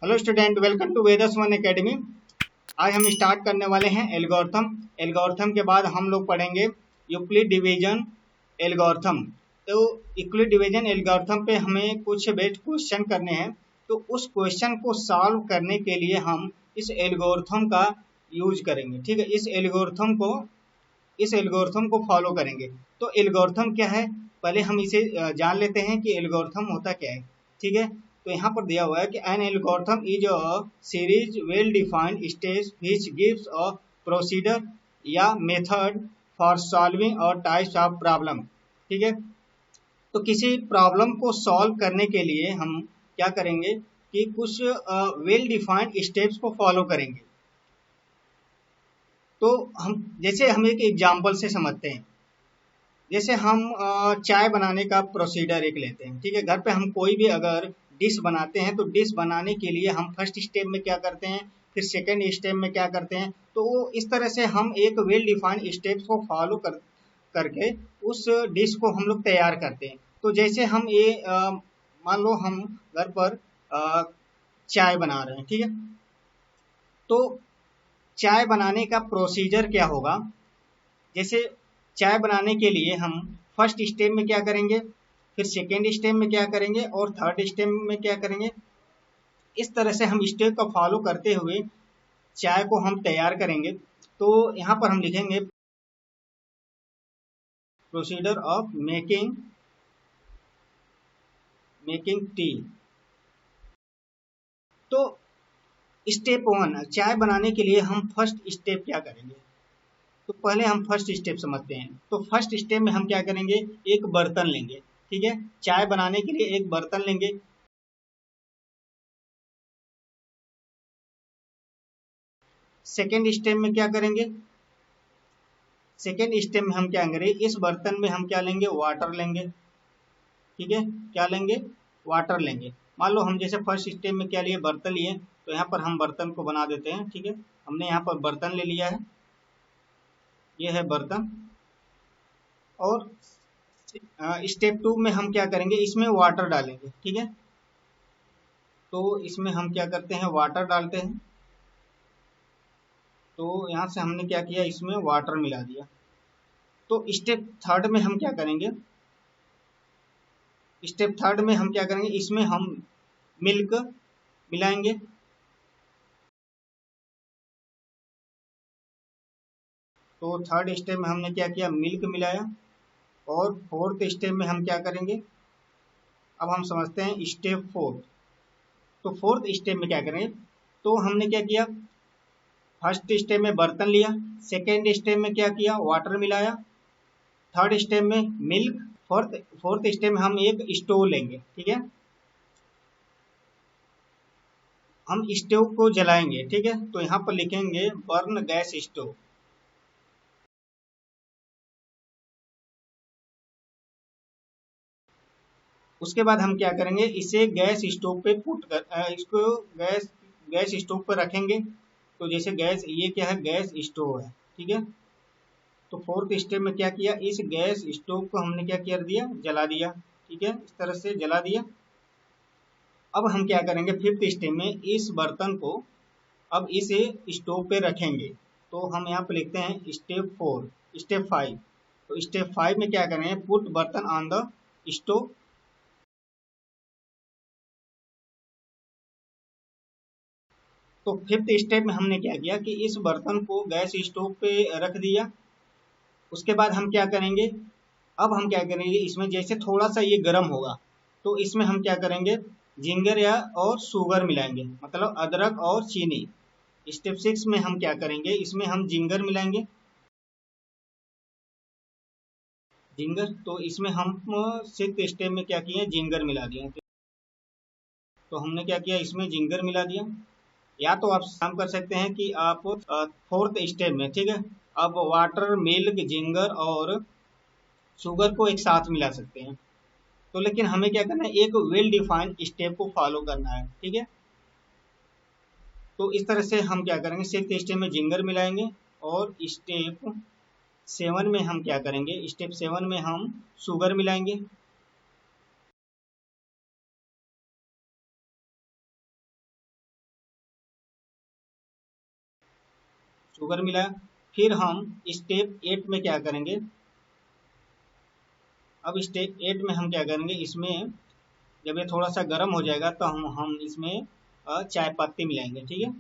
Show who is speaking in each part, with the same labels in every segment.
Speaker 1: Hello student, welcome to Vedas One Academy. आज हम start करने वाले हैं एल्गोरिथम। एल्गोरिथम के बाद हम लोग पढ़ेंगे यूक्लिड डिवीजन एल्गोरिथम। तो यूक्लिड डिवीजन एल्गोरिथम पे हमें कुछ बेस्ड क्वेश्चन करने हैं। तो उस क्वेश्चन को सॉल्व करने के लिए हम इस एल्गोरिथम का यूज करेंगे। ठीक है, इस एल्गोरिथम को फॉलो करेंगे। तो एल्गोरिथम क्या है, पहले हम इसे जान लेते हैं कि एल्गोरिथम होता क्या है। ठीक है, तो यहाँ पर दिया हुआ है कि an algorithm is a series well defined steps which gives a procedure या मेथड फॉर सॉल्विंग और टाइप्स ऑफ प्रॉब्लम। ठीक है, तो किसी प्रॉब्लम को सॉल्व करने के लिए हम क्या करेंगे कि कुछ वेल डिफाइंड स्टेप्स को फॉलो करेंगे। तो हम एक एग्जाम्पल से समझते हैं। जैसे हम चाय बनाने का प्रोसीजर एक लेते हैं। ठीक है, घर पे हम कोई भी अगर डिश बनाते हैं तो डिश बनाने के लिए हम फर्स्ट स्टेप में क्या करते हैं, फिर सेकेंड स्टेप में क्या करते हैं। तो वो इस तरह से हम एक वेल डिफाइंड स्टेप्स को फॉलो करके उस डिश को हम लोग तैयार करते हैं। तो जैसे हम ये मान लो हम घर पर चाय बना रहे हैं। ठीक है, तो चाय बनाने का प्रोसीजर क्या होगा। जैसे चाय बनाने के लिए हम फर्स्ट स्टेप में क्या करेंगे, फिर सेकेंड स्टेप में क्या करेंगे और थर्ड स्टेप में क्या करेंगे। इस तरह से हम स्टेप को फॉलो करते हुए चाय को हम तैयार करेंगे। तो यहाँ पर हम लिखेंगे प्रोसीजर ऑफ मेकिंग टी। तो स्टेप 1 चाय बनाने के लिए हम फर्स्ट स्टेप क्या करेंगे। तो पहले हम फर्स्ट स्टेप समझते हैं। तो फर्स्ट स्टेप में हम क्या करेंगे, एक बर्तन लेंगे। ठीक है, चाय बनाने के लिए एक बर्तन लेंगे। सेकेंड स्टेप में क्या करेंगे, सेकेंड स्टेप में हम क्या करेंगे, इस बर्तन में हम क्या लेंगे, वाटर लेंगे। ठीक है, क्या लेंगे, वाटर लेंगे। मान लो हम जैसे फर्स्ट स्टेप में क्या लिए, बर्तन लिए। तो यहाँ पर हम बर्तन को बना देते हैं। ठीक है, हमने यहाँ पर बर्तन ले लिया है, ये है बर्तन। और स्टेप 2 में हम क्या करेंगे, इसमें वाटर डालेंगे। ठीक है, तो इसमें हम क्या करते हैं, वाटर डालते हैं। तो यहाँ से हमने क्या किया, इसमें वाटर मिला दिया। तो स्टेप थर्ड में हम क्या करेंगे, स्टेप थर्ड में हम क्या करेंगे, इसमें हम मिल्क मिलाएंगे। तो थर्ड स्टेप में हमने क्या किया, मिल्क मिलाया। और फोर्थ स्टेप में हम क्या करेंगे, अब हम समझते हैं स्टेप 4। तो फोर्थ स्टेप में क्या करेंगे, तो हमने क्या किया, फर्स्ट स्टेप में बर्तन लिया, सेकेंड स्टेप में क्या किया, वाटर मिलाया, थर्ड स्टेप में मिल्क, फोर्थ स्टेप में हम एक स्टोव लेंगे। ठीक है, हम स्टोव को जलाएंगे। ठीक है, तो यहाँ पर लिखेंगे बर्न गैस स्टोव। उसके बाद हम क्या करेंगे, इसे गैस स्टोव पे इसको गैस स्टोव पर रखेंगे। तो जैसे गैस, ये क्या है, गैस स्टोव है। ठीक है, तो फोर्थ स्टेप में क्या किया, इस गैस स्टोव को हमने क्या कर दिया, जला दिया। ठीक है, इस तरह से जला दिया। अब हम क्या करेंगे, फिफ्थ स्टेप में इस बर्तन को अब इसे स्टोव पे रखेंगे। तो हम यहाँ पे लिखते हैं स्टेप 4, स्टेप 5। तो स्टेप 5 में क्या करेंगे, पुट बर्तन ऑन द स्टोव। तो फिफ्थ स्टेप में हमने क्या किया कि इस बर्तन को गैस स्टोव पे रख दिया। उसके बाद हम क्या करेंगे, अब हम क्या करेंगे, इसमें जैसे थोड़ा सा ये गर्म होगा तो इसमें हम क्या करेंगे, जिंगर या और शुगर मिलाएंगे, मतलब अदरक और चीनी। स्टेप 6 में हम क्या करेंगे, इसमें हम जिंगर मिलाएंगे, जिंगर। तो इसमें हम सिक्स स्टेप में क्या किए, जिंगर मिला दिए। तो हमने क्या किया, इसमें जिंगर मिला दिया। या तो आप काम कर सकते हैं कि आप फोर्थ स्टेप में, ठीक है, अब वाटर, मिल्क, जिंगर और शुगर को एक साथ मिला सकते हैं। तो लेकिन हमें क्या करना है, एक वेल डिफाइंड स्टेप को फॉलो करना है। ठीक है, तो इस तरह से हम क्या करेंगे, सिक्स स्टेप में जिंगर मिलाएंगे और स्टेप 7 में हम क्या करेंगे, स्टेप 7 में हम शुगर मिलाएंगे। शुगर मिलाया। फिर हम स्टेप 8 में क्या करेंगे, अब स्टेप 8 में हम क्या करेंगे, इसमें जब ये थोड़ा सा गर्म हो जाएगा तो हम इसमें चाय पत्ती मिलाएंगे, ठीक है।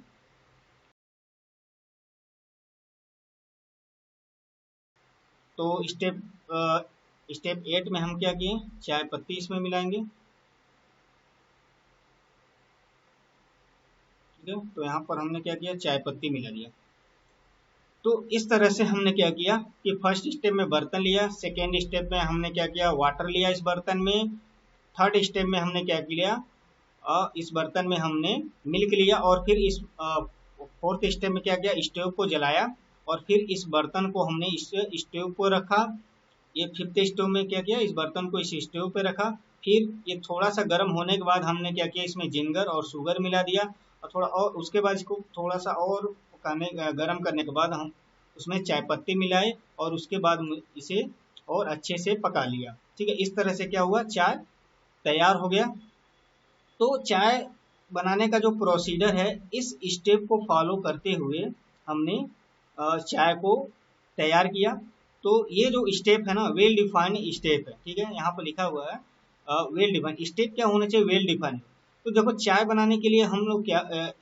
Speaker 1: तो स्टेप 8 में हम क्या किए, चाय पत्ती इसमें मिलाएंगे, ठीक है। तो यहाँ पर हमने क्या किया, चाय पत्ती मिला दिया। तो इस तरह से हमने क्या किया कि फर्स्ट स्टेप में बर्तन लिया, सेकेंड स्टेप में हमने क्या किया, वाटर लिया इस बर्तन में, थर्ड स्टेप में हमने क्या किया, इस बर्तन में हमने मिल्क लिया, और फिर इस फोर्थ स्टेप में क्या किया, स्टोव को जलाया और फिर इस बर्तन को हमने इस स्टोव को रखा। ये फिफ्थ स्टोव में क्या किया, इस बर्तन को इस स्टोव पे रखा। फिर ये थोड़ा सा गर्म होने के बाद हमने क्या किया, इसमें जिंगर और शुगर मिला दिया, और थोड़ा और उसके बाद इसको थोड़ा सा और गर्म करने के बाद हम उसमें चाय पत्ती मिलाए और उसके बाद इसे और अच्छे से पका लिया, ठीक है। इस तरह से क्या हुआ, चाय तैयार हो गया। तो चाय बनाने का जो प्रोसीजर है, इस स्टेप को फॉलो करते हुए हमने चाय को तैयार किया। तो ये जो स्टेप है ना, वेल डिफाइंड स्टेप है, ठीक है। यहाँ पर लिखा हुआ है वेल डिफाइंड स्टेप, क्या होना चाहिए, वेल डिफाइंड। तो देखो चाय बनाने के लिए हम लोग क्या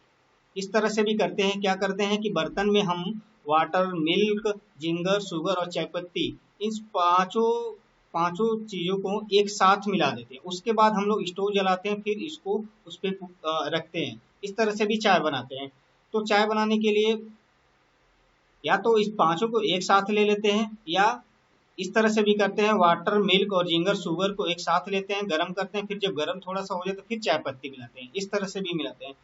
Speaker 1: इस तरह से भी करते हैं, क्या करते हैं कि बर्तन में हम वाटर, मिल्क, जिंगर, शुगर और चाय पत्ती, इन पांचों चीजों को एक साथ मिला देते हैं। उसके बाद हम लोग स्टोव जलाते हैं, फिर इसको उस पर रखते हैं। इस तरह से भी चाय बनाते हैं। तो चाय बनाने के लिए या तो इस पांचों को एक साथ ले लेते हैं, या इस तरह से भी करते हैं, वाटर, मिल्क और जिंगर, शुगर को एक साथ लेते हैं, गर्म करते हैं, फिर जब गर्म थोड़ा सा हो जाए तो फिर चाय पत्ती मिलाते हैं। इस तरह से भी मिलाते हैं।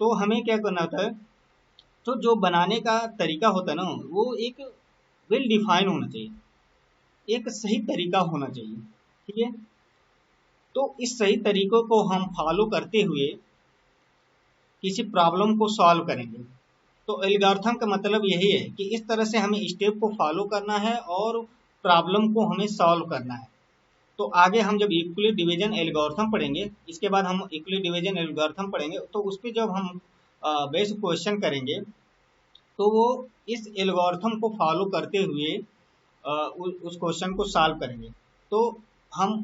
Speaker 1: तो हमें क्या करना होता है, तो जो बनाने का तरीका होता है ना, वो एक वेल डिफाइन होना चाहिए, एक सही तरीका होना चाहिए, ठीक है। तो इस सही तरीकों को हम फॉलो करते हुए किसी प्रॉब्लम को सॉल्व करेंगे। तो एल्गोरिथम का मतलब यही है कि इस तरह से हमें स्टेप को फॉलो करना है और प्रॉब्लम को हमें सॉल्व करना है। तो आगे हम जब यूक्लिड डिवीजन एल्गोरिथम पढ़ेंगे, इसके बाद हम यूक्लिड डिवीजन एल्गोरिथम पढ़ेंगे, तो उस पर जब हम बेस्ड क्वेश्चन करेंगे तो वो इस एल्गोरिथम को फॉलो करते हुए उस क्वेश्चन को सॉल्व करेंगे। तो हम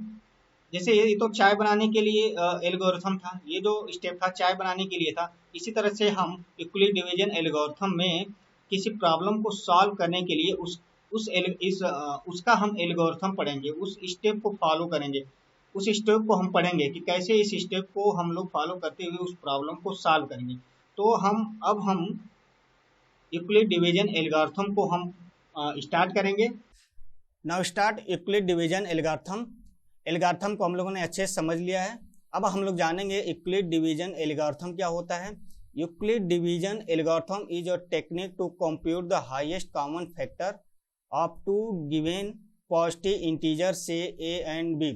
Speaker 1: जैसे ये तो चाय बनाने के लिए एल्गोरिथम था, ये जो स्टेप था चाय बनाने के लिए था। इसी तरह से हम यूक्लिड डिवीजन एल्गोरिथम में किसी प्रॉब्लम को सॉल्व करने के लिए उसका हम एल्गोरिथम पढ़ेंगे, उस स्टेप को फॉलो करेंगे, उस स्टेप को हम पढ़ेंगे कि कैसे इस स्टेप को हम लोग फॉलो करते हुए उस प्रॉब्लम को सॉल्व करेंगे। तो हम यूक्लिड डिवीजन एल्गोरिथम को हम स्टार्ट करेंगे। Now start Euclid division algorithm. Algorithm को हम लोगों ने अच्छे से समझ लिया है। अब हम लोग जानेंगे यूक्लिड डिवीजन एल्गोरिथम क्या होता है। Euclid division algorithm is a technique to compute the highest common factor of two given positive integer say a and b.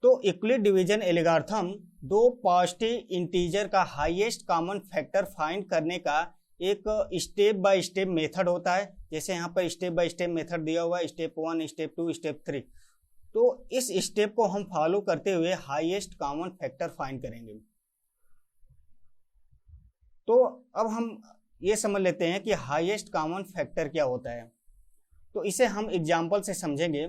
Speaker 1: तो यूक्लिड डिवीजन एल्गोरिथम दो पॉजिटिव इंटीजर का हाईएस्ट कॉमन फैक्टर फाइंड करने का एक step by step method होता है। जैसे यहाँ पर स्टेप बाय स्टेप मेथड दिया हुआ है, स्टेप 1, स्टेप 2, स्टेप 3। तो इस स्टेप को हम फॉलो करते हुए हाईएस्ट कॉमन फैक्टर फाइंड करेंगे। तो अब हम ये समझ लेते हैं कि हाईएस्ट कॉमन फैक्टर क्या होता है। तो इसे हम एग्जांपल से समझेंगे।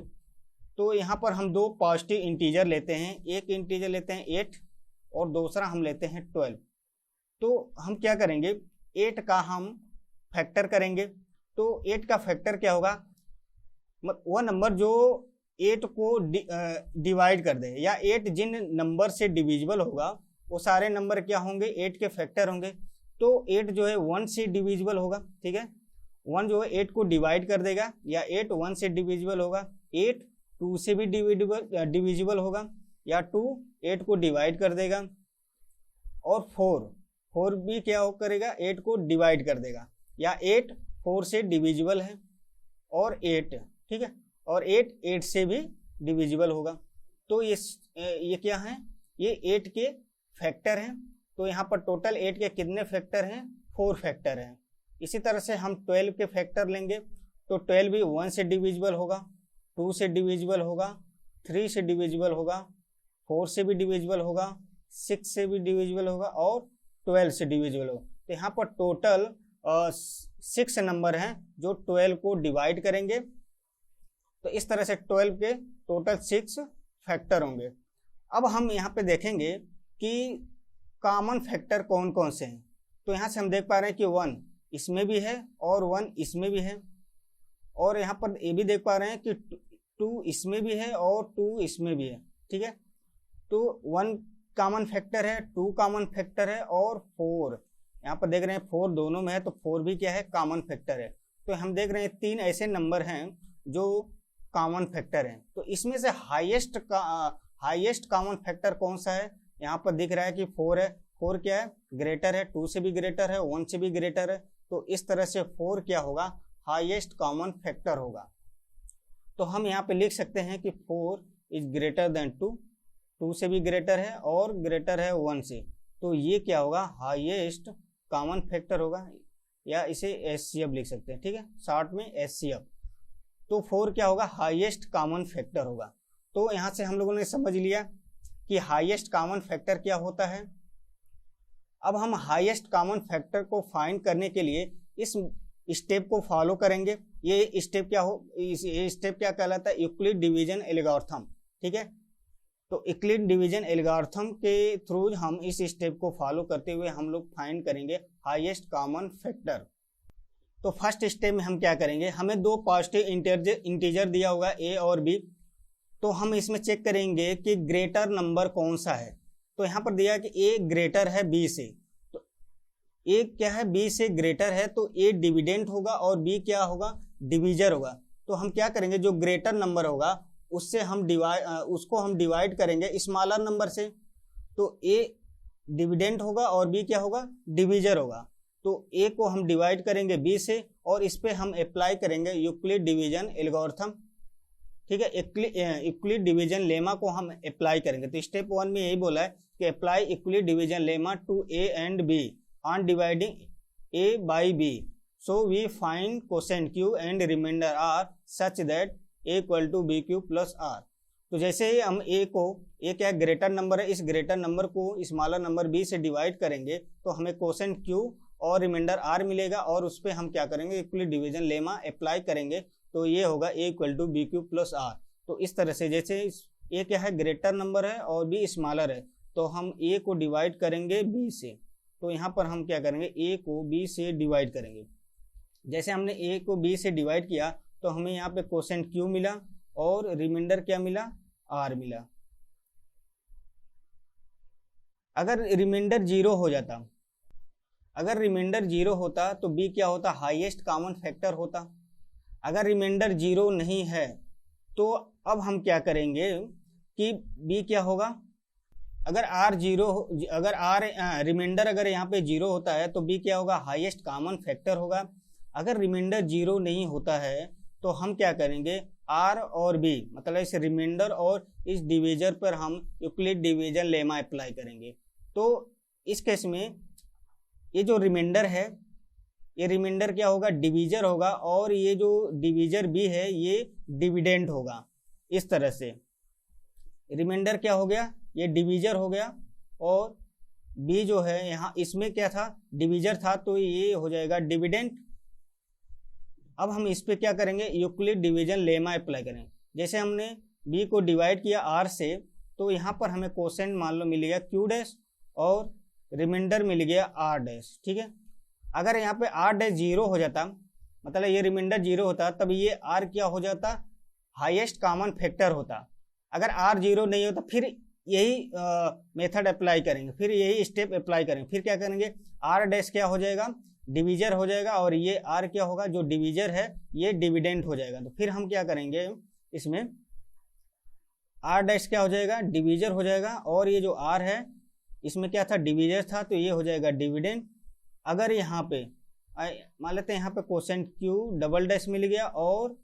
Speaker 1: तो यहाँ पर हम दो पॉजिटिव इंटीजर लेते हैं, एक इंटीजर लेते हैं 8 और दूसरा हम लेते हैं 12। तो हम क्या करेंगे, 8 का हम फैक्टर करेंगे। तो 8 का फैक्टर क्या होगा, वह नंबर जो 8 को डिवाइड कर दे, या 8 जिन नंबर से डिविजिबल होगा वो सारे नंबर क्या होंगे, 8 के फैक्टर होंगे। तो 8 जो है 1 से डिविजिबल होगा, ठीक है। 1 जो है 8 को डिवाइड कर देगा, या 8 1 से डिविजिबल होगा। 8 2 से भी डिविजिबल होगा, या 2 8 को डिवाइड कर देगा। और 4 भी क्या करेगा, 8 को डिवाइड कर देगा, या 8 4 से डिविजिबल है, और 8, ठीक है, और 8 से भी डिविजिबल होगा। तो ये क्या है, ये 8 के फैक्टर हैं। तो यहाँ पर टोटल 8 के कितने फैक्टर हैं, 4 फैक्टर हैं। इसी तरह से हम 12 के फैक्टर लेंगे। तो 12 भी 1 से डिविजिबल होगा, 2 से डिविजिबल होगा, 3 से डिविजिबल होगा, 4 से भी डिविजिबल होगा, 6 से भी डिविजिबल होगा, और 12 से डिविजिबल होगा। तो यहाँ पर टोटल 6 नंबर हैं जो 12 को डिवाइड करेंगे। तो इस तरह से 12 के टोटल 6 फैक्टर होंगे। अब हम यहाँ पे देखेंगे कि कॉमन फैक्टर कौन कौन से हैं। तो यहाँ से हम देख पा रहे हैं कि 1 इसमें भी है और 1 इसमें भी है, और यहाँ पर ये भी देख पा रहे हैं कि 2 इसमें भी है और 2 इसमें भी है। ठीक है, तो 1 कॉमन फैक्टर है, 2 कॉमन फैक्टर है और 4 यहाँ पर देख रहे हैं 4 दोनों में है, तो 4 भी क्या है, कॉमन फैक्टर है। तो हम देख रहे हैं 3 ऐसे नंबर हैं जो कॉमन फैक्टर हैं। तो इसमें से हाईएस्ट कॉमन फैक्टर कौन सा है, यहाँ पर दिख रहा है कि 4 है। 4 क्या है, ग्रेटर है, 2 से भी ग्रेटर है, 1 से भी ग्रेटर है। तो इस तरह से 4 क्या होगा, हाईएस्ट कॉमन फैक्टर होगा। तो हम यहाँ पे लिख सकते हैं कि 4 इज ग्रेटर देन 2, 2 से भी ग्रेटर है और ग्रेटर है 1 से। तो ये क्या होगा, हाईएस्ट कॉमन फैक्टर होगा, या इसे एचसीएफ लिख सकते हैं। ठीक है, शॉर्ट में एचसीएफ। तो 4 क्या होगा, हाईएस्ट कॉमन फैक्टर होगा। तो यहाँ से हम लोगों ने समझ लिया कि हाईएस्ट कॉमन फैक्टर क्या होता है। अब हम हाईएस्ट कॉमन फैक्टर को फाइंड करने के लिए इस स्टेप को फॉलो करेंगे। ये स्टेप क्या कहलाता है, यूक्लिड डिवीजन एल्गोरिथम। ठीक है, तो यूक्लिड डिवीजन एल्गोरिथम के थ्रू हम इस स्टेप को फॉलो करते हुए हम लोग फाइंड करेंगे हाईएस्ट कॉमन फैक्टर। तो फर्स्ट स्टेप में हम क्या करेंगे, हमें 2 पॉजिटिव इंटीजर दिया होगा a और b। तो हम इसमें चेक करेंगे कि ग्रेटर नंबर कौन सा है। तो यहाँ पर दिया कि a ग्रेटर है b से, तो a क्या है, b से ग्रेटर है, तो a डिविडेंट होगा और b क्या होगा, डिवीजर होगा। तो हम क्या करेंगे, जो ग्रेटर नंबर होगा उससे उसको हम डिवाइड करेंगे स्मॉलर नंबर से। तो a डिविडेंट होगा और b क्या होगा, डिवीजर होगा। तो a को हम डिवाइड करेंगे b से और इस पे हम अप्लाई करेंगे यूक्लिड डिवीजन एल्गोरिथम। ठीक है, यूक्लिड डिवीजन लेमा को हम अप्लाई करेंगे। तो स्टेप 1 में यही बोला है कि apply Euclid division lemma to a and b on dividing a by b, so we find quotient q and remainder r such that a equal to b q plus r। तो जैसे ही हम a क्या greater number है, इस greater number को smaller number b से divide करेंगे तो हमें कोसेंट q और रिमाइंडर r मिलेगा, और उस पर हम क्या करेंगे, यूक्लिड डिवीजन लेमा अप्लाई करेंगे। तो ये होगा a equal to b q plus r। तो इस तरह से जैसे a क्या है, ग्रेटर नंबर है और b स्मॉलर है, तो हम a को डिवाइड करेंगे b से। तो यहाँ पर हम क्या करेंगे, a को b से डिवाइड करेंगे। जैसे हमने a को b से डिवाइड किया तो हमें यहाँ पे कोसेंट q मिला और रिमाइंडर क्या मिला, r मिला। अगर रिमाइंडर 0 हो जाता, अगर रिमाइंडर 0 होता तो b क्या होता, हाईएस्ट कॉमन फैक्टर होता। अगर रिमाइंडर 0 नहीं है तो अब हम क्या करेंगे कि b क्या होगा, अगर रिमाइंडर अगर यहाँ पे 0 होता है तो b क्या होगा, हाईएस्ट कॉमन फैक्टर होगा। अगर रिमाइंडर 0 नहीं होता है तो हम क्या करेंगे, r और b मतलब इस रिमाइंडर और इस डिवीजर पर हम यूक्लिड डिवीजन लेमा अप्लाई करेंगे। तो इस केस में ये जो रिमाइंडर है, ये रिमाइंडर क्या होगा, डिवीजर होगा, और ये जो डिवीजर b है ये डिविडेंट होगा। इस तरह से रिमाइंडर क्या हो गया, ये डिवीजर हो गया, और b जो है यहाँ इसमें क्या था, डिवीजर था, तो ये हो जाएगा डिविडेंट। अब हम इस पे क्या करेंगे, यूक्लिड डिवीजन लेमा अप्लाई करेंगे। जैसे हमने b को डिवाइड किया r से, तो यहाँ पर हमें कोसेंट मान लो मिल गया q डैश और रिमाइंडर मिल गया r डैश। ठीक है, अगर यहाँ पे r डैश 0 हो जाता, मतलब ये रिमाइंडर 0 होता, तब ये r क्या हो जाता, हाईएस्ट कॉमन फैक्टर होता। अगर r 0 नहीं होता फिर यही मेथड अप्लाई करेंगे, फिर यही स्टेप अप्लाई करेंगे। फिर क्या करेंगे, r डैश क्या हो जाएगा, डिवीजर हो जाएगा, और ये r क्या होगा, जो डिवीजर है ये डिविडेंट हो जाएगा। तो फिर हम क्या करेंगे, इसमें r डैश क्या हो जाएगा, डिवीजर हो जाएगा, और ये जो r है इसमें क्या था, डिवीजर था, तो ये हो जाएगा डिविडेंट। अगर यहाँ पे मान लेते हैं यहाँ पे कोसेंट q डबल डैश मिल गया और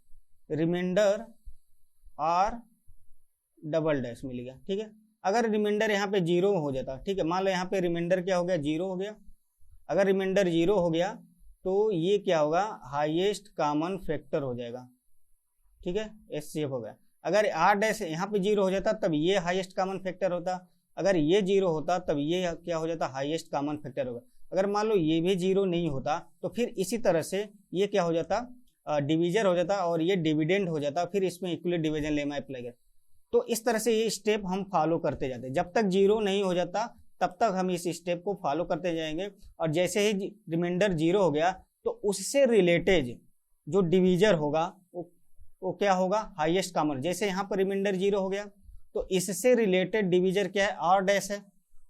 Speaker 1: रिमाइंडर r डबल डैश मिल गया। ठीक है, अगर रिमाइंडर यहाँ पे 0 हो जाता, ठीक है, मान लो यहाँ पे रिमाइंडर क्या हो गया, 0 हो गया। अगर रिमाइंडर 0 हो गया तो ये क्या होगा, हाईएस्ट कॉमन फैक्टर हो जाएगा। ठीक है, एचसीएफ हो गया। अगर r डैश यहाँ पे 0 हो जाता तब ये हाईएस्ट कॉमन फैक्टर होता, अगर ये 0 होता तब ये क्या हो जाता, हाईएस्ट कॉमन फैक्टर होगा। अगर मान लो ये भी 0 नहीं होता तो फिर इसी तरह से ये क्या हो जाता, डिवीजर हो जाता और ये डिविडेंड हो जाता, फिर इसमें इक्विलेट डिवीजन लेमा अप्लाई कर। तो इस तरह से ये स्टेप हम फॉलो करते जाते हैं, जब तक 0 नहीं हो जाता तब तक हम इस स्टेप को फॉलो करते जाएंगे। और जैसे ही रिमाइंडर 0 हो गया तो उससे रिलेटेड जो डिवीजर होगा वो क्या होगा, हाईएस्ट कॉमन। जैसे यहाँ पर रिमाइंडर 0 हो गया तो इससे रिलेटेड डिवीजर क्या है, आर डैश है,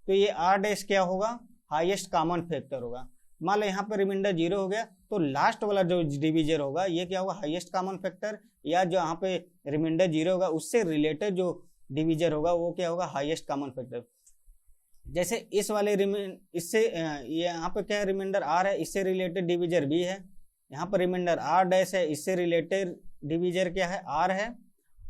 Speaker 1: तो ये आर डैश क्या होगा, हाईएस्ट कॉमन फैक्टर होगा। मान लो यहाँ पर रिमाइंडर 0 हो गया तो लास्ट वाला जो डिवीजर होगा ये क्या होगा, हाईएस्ट कॉमन फैक्टर, या जो यहाँ पे रिमाइंडर 0 होगा उससे रिलेटेड जो डिवीजर होगा वो क्या होगा, हाईएस्ट कॉमन फैक्टर। जैसे इस वाले इससे ये यहाँ पे क्या है, रिमाइंडर आर है, इससे रिलेटेड डिवीजर बी है, यहाँ पर रिमाइंडर आर डैश है, इससे रिलेटेड डिवीजर क्या है, आर है,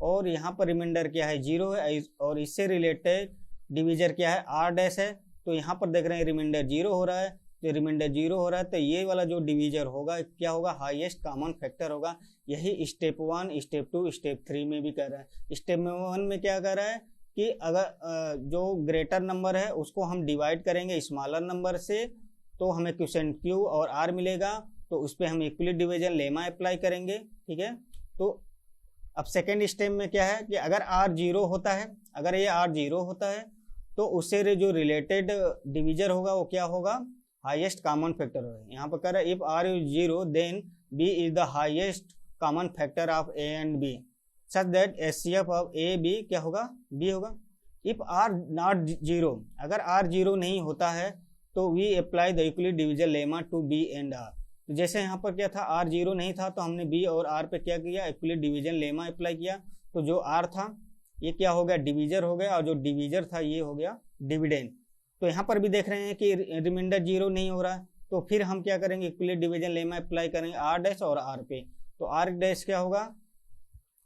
Speaker 1: और यहाँ पर रिमाइंडर क्या है, 0 है, और इससे रिलेटेड डिवीजर क्या है, आर डैश है। तो यहाँ पर देख रहे हैं रिमाइंडर 0 हो रहा है, तो रिमाइंडर 0 हो रहा है तो ये वाला जो डिवीजर होगा क्या होगा, हाईएस्ट कॉमन फैक्टर होगा। यही स्टेप 1, स्टेप 2, स्टेप 3 में भी कर रहा है। स्टेप 1 में क्या कर रहा है कि अगर जो ग्रेटर नंबर है उसको हम डिवाइड करेंगे स्मॉलर नंबर से तो हमें क्वोशिएंट Q और R मिलेगा, तो उस पर हम इक्विलेट डिवीजन लेमा अप्लाई करेंगे, ठीक है। तो अब सेकेंड स्टेप में क्या है कि अगर R 0 होता है, अगर ये R 0 होता है तो उससे जो रिलेटेड डिवीजर होगा वो क्या होगा, हाईएस्ट कॉमन फैक्टर होगा। यहाँ पर कह रहा है if R is 0 then B is the highest common factor of A and B such that HCF of A B क्या होगा, B होगा। इफ R नॉट 0, अगर R 0 नहीं होता है तो we apply the Euclid division lemma to B and R। तो जैसे यहाँ पर क्या था, R 0 नहीं था तो हमने B और R पे क्या किया, इक्विलेट डिवीजन लेमा अप्लाई किया। तो जो R था ये क्या हो गया, डिवीजर हो गया, और जो डिवीजर था ये हो गया डिविडेंड। तो यहाँ पर भी देख रहे हैं कि रिमाइंडर 0 नहीं हो रहा है तो फिर हम क्या करेंगे, इक्विलेट डिवीजन लेमा अप्लाई करेंगे R डैश और R पे। तो R डैश क्या होगा,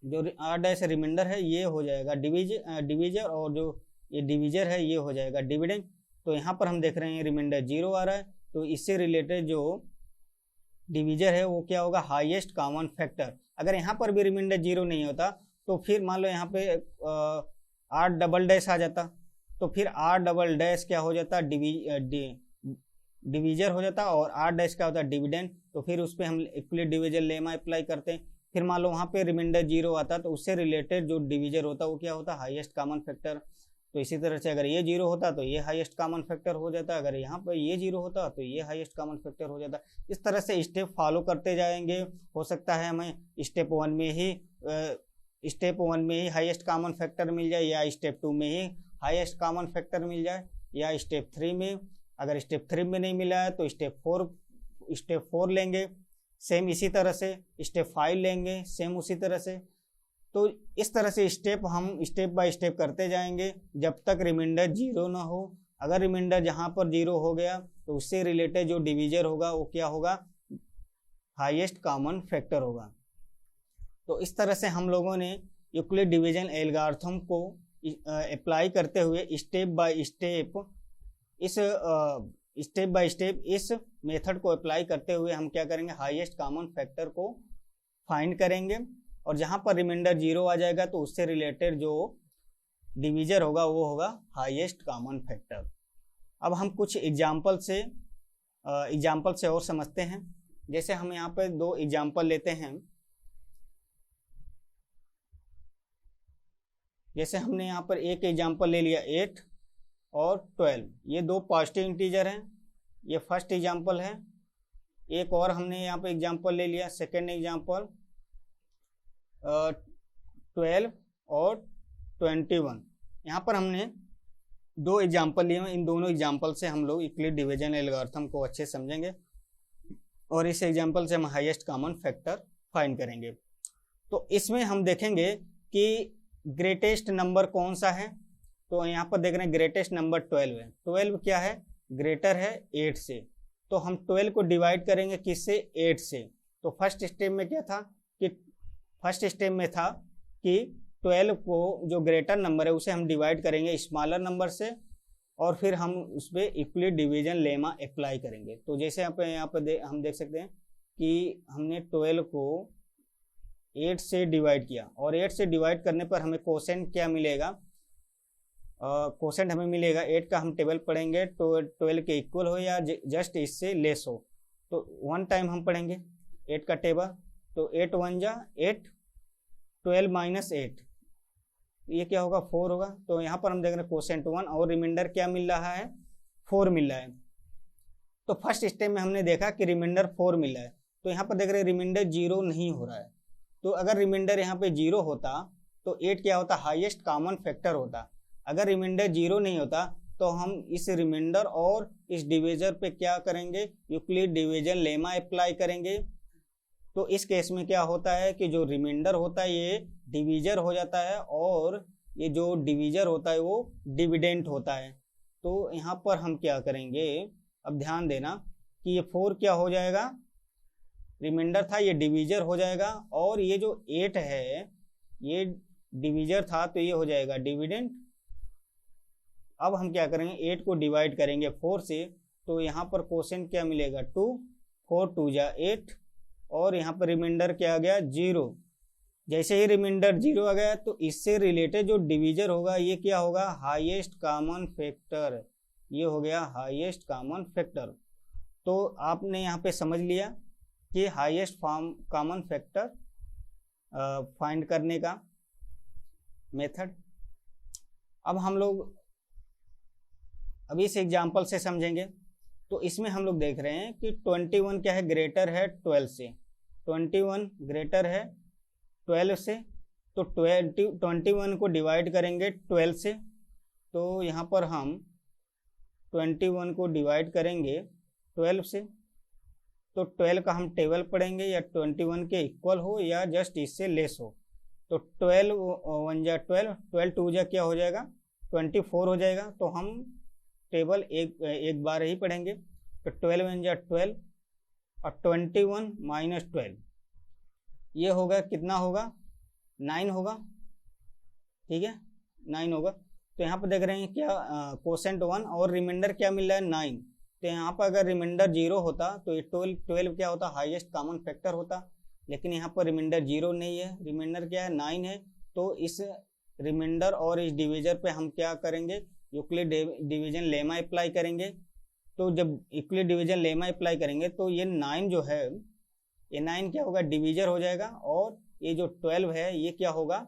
Speaker 1: जो R डैश रिमाइंडर है ये हो जाएगा डिवीजर, और जो ये डिवीजर है ये हो जाएगा डिविडेंड। तो यहाँ पर हम देख रहे हैं रिमाइंडर 0 आ रहा है तो इससे रिलेटेड जो डिवीजर है वो क्या होगा, हाईएस्ट कॉमन फैक्टर। अगर यहाँ पर भी रिमाइंडर 0 नहीं होता तो फिर मान लो यहाँ पे R डबल डैश आ जाता, तो फिर R डबल डैश क्या हो जाता, डिवीजर हो जाता, और R डैश क्या होता है, डिविडेंड। तो फिर उस पर हम इक्विलेट डिवीजन लेमा अप्लाई करते हैं। फिर मान लो वहाँ पे रिमाइंडर 0 आता तो उससे रिलेटेड जो डिवीजर होता वो क्या होता, हाईएस्ट कॉमन फैक्टर। तो इसी तरह से अगर ये 0 होता तो ये हाईएस्ट कॉमन फैक्टर हो जाता, अगर यहाँ पर ये 0 होता तो ये हाईएस्ट कॉमन फैक्टर हो जाता। इस तरह से स्टेप फॉलो करते जाएंगे। हो सकता है हमें स्टेप 1 में ही हाईएस्ट कॉमन फैक्टर मिल जाए, या स्टेप 2 में ही हाईएस्ट कॉमन फैक्टर मिल जाए, या स्टेप 3 में। अगर स्टेप 3 में नहीं मिला है तो स्टेप 4 लेंगे, सेम इसी तरह से स्टेप 5 लेंगे, सेम उसी तरह से। तो इस तरह से हम स्टेप बाय स्टेप करते जाएंगे जब तक रिमाइंडर 0 ना हो। अगर रिमाइंडर जहाँ पर 0 हो गया तो उससे रिलेटेड जो डिवीजर होगा वो क्या होगा, हाईएस्ट कॉमन फैक्टर होगा। तो इस तरह से हम लोगों ने यूक्लिड डिवीजन एल्गोरिथम को अप्लाई करते हुए स्टेप बाय स्टेप इस मेथड को अप्लाई करते हुए हम क्या करेंगे, हाईएस्ट कॉमन फैक्टर को फाइंड करेंगे, और जहां पर रिमाइंडर 0 आ जाएगा तो उससे रिलेटेड जो डिवीजर होगा वो होगा हाईएस्ट कॉमन फैक्टर। अब हम कुछ एग्जाम्पल से और समझते हैं। जैसे हम यहाँ पे 2 एग्जाम्पल लेते हैं। जैसे हमने यहाँ पर एक एग्जाम्पल ले लिया 8 और 12, ये 2 पॉजिटिव इंटीजर हैं, ये फर्स्ट एग्जाम्पल है। एक और हमने यहाँ पे एग्जाम्पल ले लिया, सेकेंड एग्जाम्पल 12 और 21। यहाँ पर हमने 2 एग्जाम्पल लिए हैं। इन दोनों एग्जाम्पल से हम लोग यूक्लिड डिवीजन एल्गोरिथम को अच्छे समझेंगे, और इस एग्जाम्पल से हम हाईएस्ट कॉमन फैक्टर फाइंड करेंगे। तो इसमें हम देखेंगे कि ग्रेटेस्ट नंबर कौन सा है। तो यहाँ पर देख रहे हैं ग्रेटेस्ट नंबर 12 है। 12 क्या है, ग्रेटर है 8 से। तो हम 12 को डिवाइड करेंगे किससे, 8 से। तो फर्स्ट स्टेप में क्या था कि 12 को जो ग्रेटर नंबर है उसे हम डिवाइड करेंगे स्मॉलर नंबर से, और फिर हम उस पर इक्विलेट डिवीजन लेमा अप्लाई करेंगे। तो जैसे यहाँ पे हम देख सकते हैं कि हमने 12 को 8 से डिवाइड किया, और 8 से डिवाइड करने पर हमें क्वोशिएंट क्या मिलेगा,
Speaker 2: कोसेंट हमें मिलेगा 8 का हम टेबल पढ़ेंगे तो 12 के इक्वल हो या जस्ट इससे लेस हो, तो 1 टाइम हम पढ़ेंगे 8 का टेबल, तो 8 1 जा 8, 12 माइनस 8, ये क्या होगा 4 होगा। तो यहाँ पर हम देख रहे हैं कोसेंट 1 और रिमाइंडर क्या मिल रहा है 4 मिल रहा है। तो फर्स्ट स्टेप में हमने देखा कि रिमाइंडर 4 मिला है, तो यहाँ पर देख रहे हैं रिमाइंडर 0 नहीं हो रहा है। तो अगर रिमाइंडर यहाँ पे 0 होता तो 8 क्या होता हाईएस्ट कॉमन फैक्टर होता। अगर रिमाइंडर 0 नहीं होता तो हम इस रिमाइंडर और इस डिविजर पे क्या करेंगे यूक्लिड डिवीजन लेमा अप्लाई करेंगे। तो इस केस में क्या होता है कि जो रिमाइंडर होता है ये डिवीजर हो जाता है और ये जो डिवीजर होता है वो डिविडेंट होता है। तो यहाँ पर हम क्या करेंगे, अब ध्यान देना कि ये 4 क्या हो जाएगा, रिमाइंडर था ये डिवीजर हो जाएगा, और ये जो 8 है ये डिवीजर था तो ये हो जाएगा डिविडेंट। अब हम क्या करेंगे 8 को डिवाइड करेंगे 4 से, तो यहाँ पर कोसेंट क्या मिलेगा 2, 4 2 जा 8, और यहाँ पर रिमाइंडर क्या आ गया 0। जैसे ही रिमाइंडर 0 आ गया तो इससे रिलेटेड जो डिवीजर होगा ये क्या होगा हाईएस्ट कॉमन फैक्टर, ये हो गया हाईएस्ट कॉमन फैक्टर। तो आपने यहाँ पे समझ लिया कि हाईएस्ट कॉमन फैक्टर फाइंड करने का मेथड। अब हम लोग अभी इस एग्जांपल से समझेंगे। तो इसमें हम लोग देख रहे हैं कि 21 क्या है ग्रेटर है 12 से, 21 ग्रेटर है 12 से, तो 21 को डिवाइड करेंगे 12 से, तो यहाँ पर हम 21 को डिवाइड करेंगे 12 से, तो 12 का हम टेबल पढ़ेंगे या 21 के इक्वल हो या जस्ट इससे लेस हो। तो 12 1 जा 12, 12 2 जा क्या हो जाएगा 24 हो जाएगा। तो हम टेबल एक बार ही पढ़ेंगे, तो 12 1 जा 12 और 21 माइनस 12 ये होगा कितना होगा 9 होगा, ठीक है 9 होगा। तो यहाँ पर देख रहे हैं क्या कोसेंट 1 और रिमाइंडर क्या मिल रहा है 9। तो यहाँ पर अगर रिमाइंडर 0 होता तो ये 12 क्या होता हाईएस्ट कॉमन फैक्टर होता, लेकिन यहाँ पर रिमाइंडर 0 नहीं है, रिमाइंडर क्या है 9 है। तो इस रिमाइंडर और इस डिवीजर पे हम क्या करेंगे यूक्लिड डिवीजन लेमा अप्लाई करेंगे। तो जब यूक्लिड डिवीजन लेमा अप्लाई करेंगे तो ये 9 जो है ये 9 क्या होगा डिवीजर हो जाएगा, और ये जो 12 है ये क्या होगा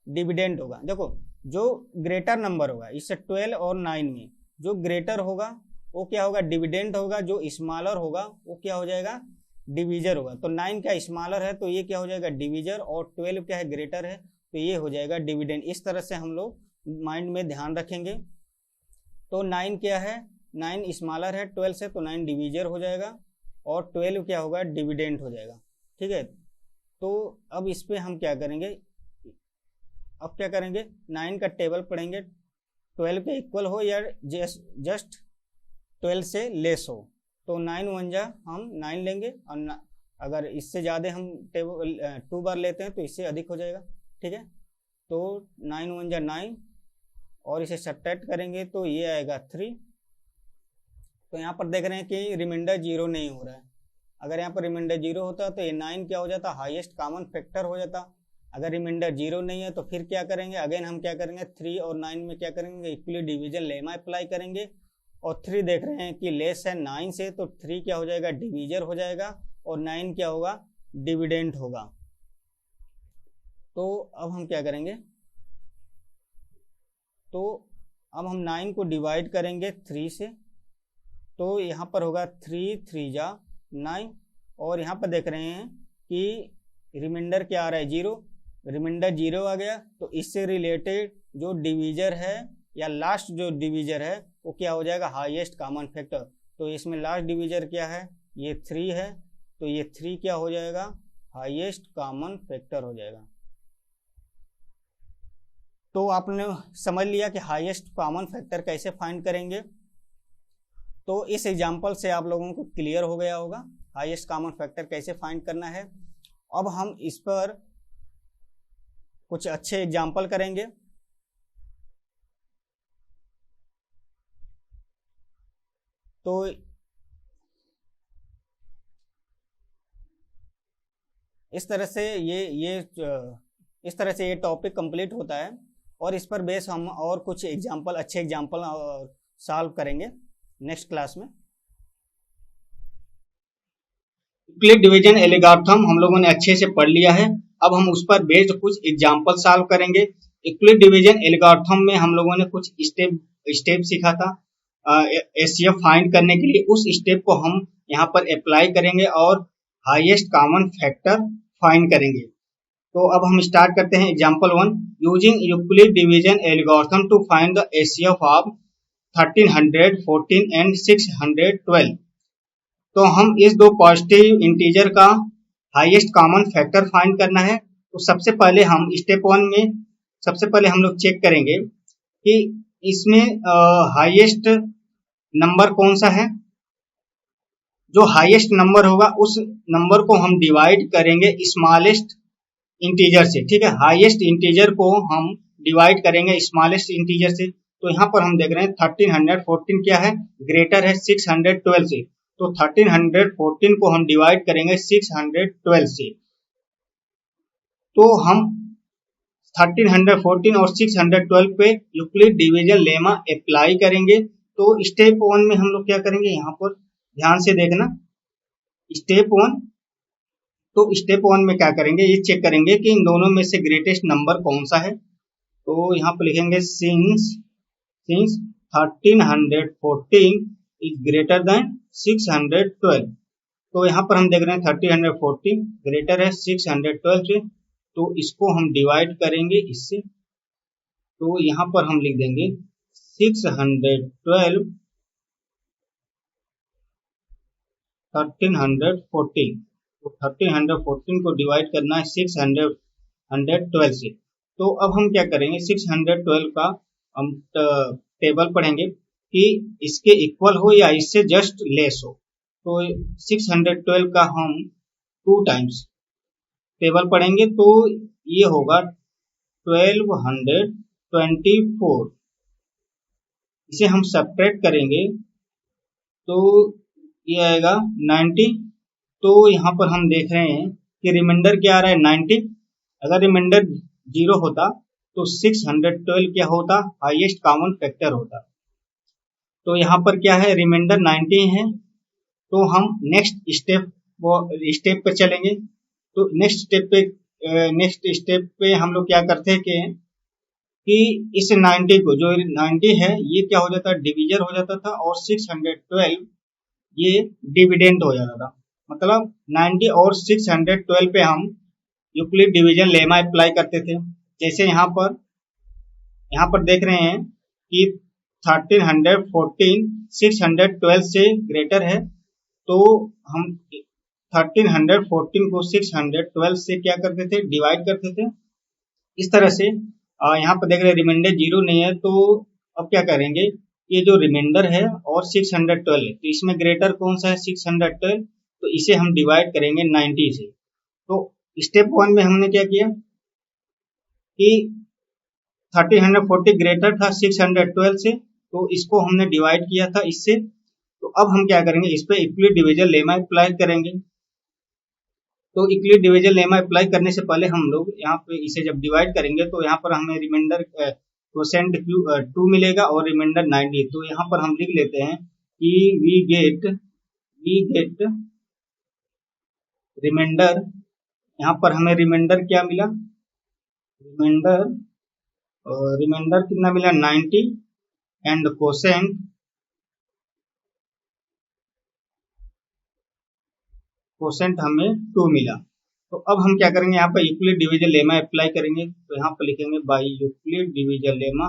Speaker 2: डिविडेंट होगा। देखो जो ग्रेटर नंबर होगा इससे 12 और 9 में जो ग्रेटर होगा वो क्या होगा डिविडेंट होगा, जो स्मॉलर होगा वो क्या हो जाएगा डिवीजर होगा। तो 9 क्या स्मॉलर है तो ये क्या हो जाएगा डिवीजर, और 12 क्या है ग्रेटर है तो ये हो जाएगा डिविडेंट। इस तरह से हम लोग माइंड में ध्यान रखेंगे। तो 9 क्या है 9 स्मॉलर है 12 से, तो 9 डिवीजर हो जाएगा और 12 क्या होगा डिविडेंट हो जाएगा, ठीक है। तो अब इस पे हम क्या करेंगे, अब क्या करेंगे 9 का टेबल पढ़ेंगे 12 के इक्वल हो या जस्ट 12 से लेस हो। तो 9 1 जा हम 9 लेंगे, और अगर इससे ज़्यादा हम टेबल 2 बार लेते हैं तो इससे अधिक हो जाएगा, ठीक है। तो 9 1 जा 9 और इसे सब्ट्रैक्ट करेंगे तो ये आएगा 3। तो यहाँ पर देख रहे हैं कि रिमाइंडर 0 नहीं हो रहा है। अगर यहाँ पर रिमाइंडर 0 होता तो ये 9 क्या हो जाता हाईएस्ट कॉमन फैक्टर हो जाता। अगर रिमाइंडर 0 नहीं है तो फिर क्या करेंगे अगेन हम क्या करेंगे 3 और 9 में क्या करेंगे इक्वली डिवीजन लेमा अप्लाई करेंगे, और 3 देख रहे हैं कि लेस है 9 से, तो 3 क्या हो जाएगा डिवीजर हो जाएगा और 9 क्या होगा डिविडेंट होगा। तो अब हम क्या करेंगे, तो अब हम 9 को डिवाइड करेंगे 3 से, तो यहाँ पर होगा 3 3 जा 9, और यहाँ पर देख रहे हैं कि रिमाइंडर क्या आ रहा है 0, रिमाइंडर 0 आ गया। तो इससे रिलेटेड जो डिवीजर है या लास्ट जो डिवीजर है वो क्या हो जाएगा हाईएस्ट कॉमन फैक्टर। तो इसमें लास्ट डिवीजर क्या है ये 3 है, तो ये 3 क्या हो जाएगा हाईएस्ट कॉमन फैक्टर हो जाएगा। तो आपने समझ लिया कि हाईएस्ट कॉमन फैक्टर कैसे फाइंड करेंगे। तो इस एग्जांपल से आप लोगों को क्लियर हो गया होगा हाईएस्ट कॉमन फैक्टर कैसे फाइंड करना है। अब हम इस पर कुछ अच्छे एग्जांपल करेंगे। तो इस तरह से ये टॉपिक कंप्लीट होता है। और इस पर बेस हम और कुछ एग्जाम्पल, अच्छे एग्जाम्पल सॉल्व करेंगे नेक्स्ट क्लास में।
Speaker 1: यूक्लिड डिवीजन एल्गोरिथम हम लोगों ने अच्छे से पढ़ लिया है। अब हम उस पर बेस्ड कुछ एग्जाम्पल सॉल्व करेंगे। यूक्लिड डिवीजन एल्गोरिथम में हम लोगों ने कुछ स्टेप सीखा था एचसीएफ फाइंड करने के लिए। उस स्टेप को हम यहाँ पर अप्लाई करेंगे और हाईएस्ट कॉमन फैक्टर फाइंड करेंगे। तो अब हम स्टार्ट करते हैं example 1। Using Euclid division algorithm to find the HCF of 1300, 14 and 612। तो हम इस दो पॉजिटिव इंटीजर का हाईएस्ट कॉमन फैक्टर फाइंड करना है। तो सबसे पहले हम स्टेप 1 में सबसे पहले हम लोग चेक करेंगे कि इसमें हाईएस्ट नंबर कौन सा है। जो हाईएस्ट नंबर होगा उस नंबर को हम डिवाइड करेंगे स्मॉलेस्ट इंटीजर से। ठीक है, हाईएस्ट इंटीजर को हम डिवाइड करेंगे स्मॉलेस्ट इंटीजर से। तो यहाँ पर हम देख रहे हैं 1314 क्या है, ग्रेटर है 612 से। तो 1314 को हम डिवाइड करेंगे 612 से। तो हम 1314 और 612 पे यूक्लिड डिवीजन लेमा अप्लाई करेंगे। तो स्टेप 1 में हम लोग क्या करेंगे, यहाँ पर ध्यान से देखना स्टेप 1। तो स्टेप 1 में क्या करेंगे, ये चेक करेंगे कि इन दोनों में से ग्रेटेस्ट नंबर कौन सा है। तो यहाँ पर लिखेंगे सिंस 1314 इज ग्रेटर देन 612। तो यहाँ पर हम देख रहे हैं 1314 ग्रेटर है 612 से। तो इसको हम डिवाइड करेंगे इससे। तो यहाँ पर हम लिख देंगे 612 1314। तो 1314 को डिवाइड करना है 612 से। तो अब हम क्या करेंगे, 612 का हम टेबल पढ़ेंगे कि इसके इक्वल हो या इससे जस्ट लेस हो। तो 612 का हम 2 टाइम्स टेबल पढ़ेंगे। तो ये होगा 1224। इसे हम सब्ट्रैक्ट करेंगे तो ये आएगा 90। तो यहाँ पर हम देख रहे हैं कि रिमाइंडर क्या आ रहा है 90। अगर रिमाइंडर 0 होता तो 612 क्या होता, हाईएस्ट कॉमन फैक्टर होता। तो यहाँ पर क्या है, रिमाइंडर 90 है। तो हम नेक्स्ट स्टेप पे चलेंगे। तो नेक्स्ट स्टेप पे हम लोग क्या करते हैं कि इस 90 को, जो 90 है ये क्या हो जाता है, डिवीजर हो जाता था और 612 ये डिविडेंड हो जाता था। मतलब 90 और 612 पे हम यूक्लिड डिवीजन लेमा अप्लाई करते थे। जैसे यहाँ पर देख रहे हैं कि 1314 612 से ग्रेटर है। तो हम 1314 को 612 से क्या करते थे, डिवाइड करते थे इस तरह से। यहाँ पर देख रहे हैं रिमाइंडर 0 नहीं है। तो अब क्या करेंगे, ये जो रिमाइंडर है और 612 है, तो इसमें ग्रेटर कौन सा है 612। तो इसे हम डिवाइड करेंगे 90 से। तो स्टेप 1 में हमने क्या किया कि 1340 ग्रेटर था 612 से। तो इसको हमने डिवाइड किया था इससे। तो अब हम क्या करेंगे, इस पे यूक्लिड डिवीजन लेमा अप्लाई करेंगे। तो यूक्लिड डिवीजन लेमा अप्लाई करने से पहले हम लोग यहाँ पे इसे जब डिवाइड करेंगे तो यहाँ पर हमें रिमाइंडर क्वोशेंट 2 मिलेगा और रिमाइंडर 90। तो यहाँ पर हम लिख लेते हैं कि वी गेट रिमाइंडर। यहाँ पर हमें रिमाइंडर क्या मिला, रिमाइंडर कितना मिला 90 एंड क्वोशेंट हमें 2 मिला। तो अब हम क्या करेंगे, यहाँ पर यूक्लिड डिवीजन लेमा अप्लाई करेंगे। तो यहाँ पर लिखेंगे by Euclid division lemma,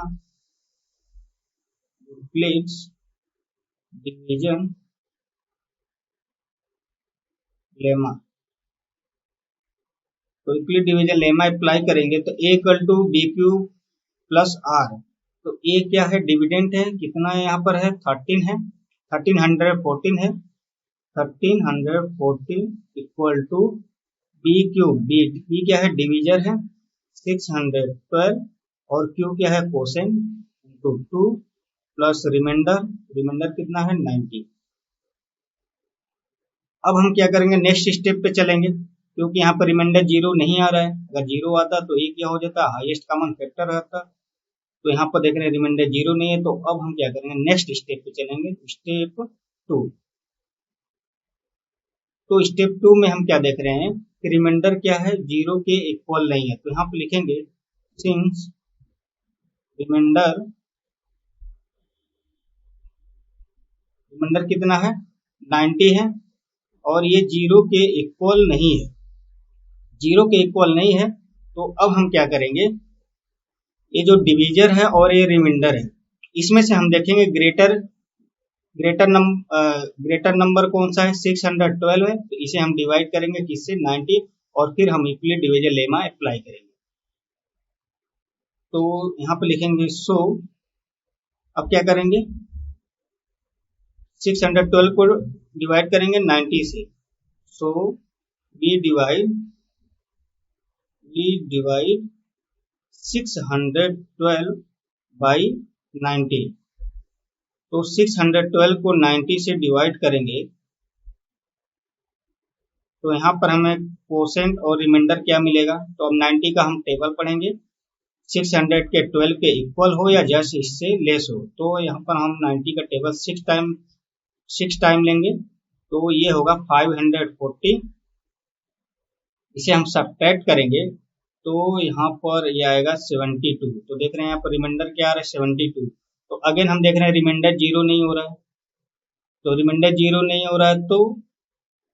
Speaker 1: Euclid's division lemma. तो यूक्लिड डिवीजन लेमा अप्लाई करेंगे तो A equal to b q plus r. तो A क्या है, डिविडेंट है, कितना है यहाँ पर है 13 है, 1314 है। 1314 equal to b q, b क्या है डिवीजर है 612 और क्यू क्या है क्वोशेंट इंटू 2 प्लस रिमाइंडर कितना है 90। अब हम क्या करेंगे, नेक्स्ट स्टेप पे चलेंगे क्योंकि यहाँ पर रिमाइंडर 0 नहीं आ रहा है। अगर 0 आता तो ये क्या हो जाता, हाईएस्ट कॉमन फैक्टर रहता। तो यहाँ पर देख रहे हैं रिमाइंडर 0 नहीं है, तो अब हम क्या करेंगे, नेक्स्ट स्टेप पे चलेंगे, स्टेप 2। तो स्टेप 2 में हम क्या देख रहे हैं कि रिमाइंडर क्या है, 0 के इक्वल नहीं है। तो यहाँ पे लिखेंगे सिंस रिमाइंडर कितना है, 90 है, और ये 0 के इक्वल नहीं है, 0 के इक्वल नहीं है। तो अब हम क्या करेंगे, ये जो डिवीजर है और ये रिमाइंडर है, इसमें से हम देखेंगे ग्रेटर नंबर कौन सा है, 612 है, तो इसे हम डिवाइड करेंगे किससे, 90, और फिर हम यूक्लिड डिवीजन लेमा अप्लाई करेंगे। तो यहाँ पे लिखेंगे सो, अब क्या करेंगे, 612 को डिवाइड करेंगे 90 से, सो वी डिवाइड 612 बाई 90। तो 612 को 90 से डिवाइड करेंगे तो यहाँ पर हमें कोसेंट और रिमाइंडर क्या मिलेगा। तो अब 90 का हम टेबल पढ़ेंगे, 600 के 12 के इक्वल हो या जस्ट इससे लेस हो। तो यहाँ पर हम 90 का टेबल 6 टाइम लेंगे, तो ये होगा 540। इसे हम सब्ट्रैक्ट करेंगे तो यहाँ पर ये आएगा 72। तो देख रहे हैं यहाँ पर रिमाइंडर क्या आ रहा है, 72। तो अगेन हम देख रहे हैं रिमाइंडर 0 नहीं हो रहा है, तो रिमाइंडर 0 नहीं हो रहा है, तो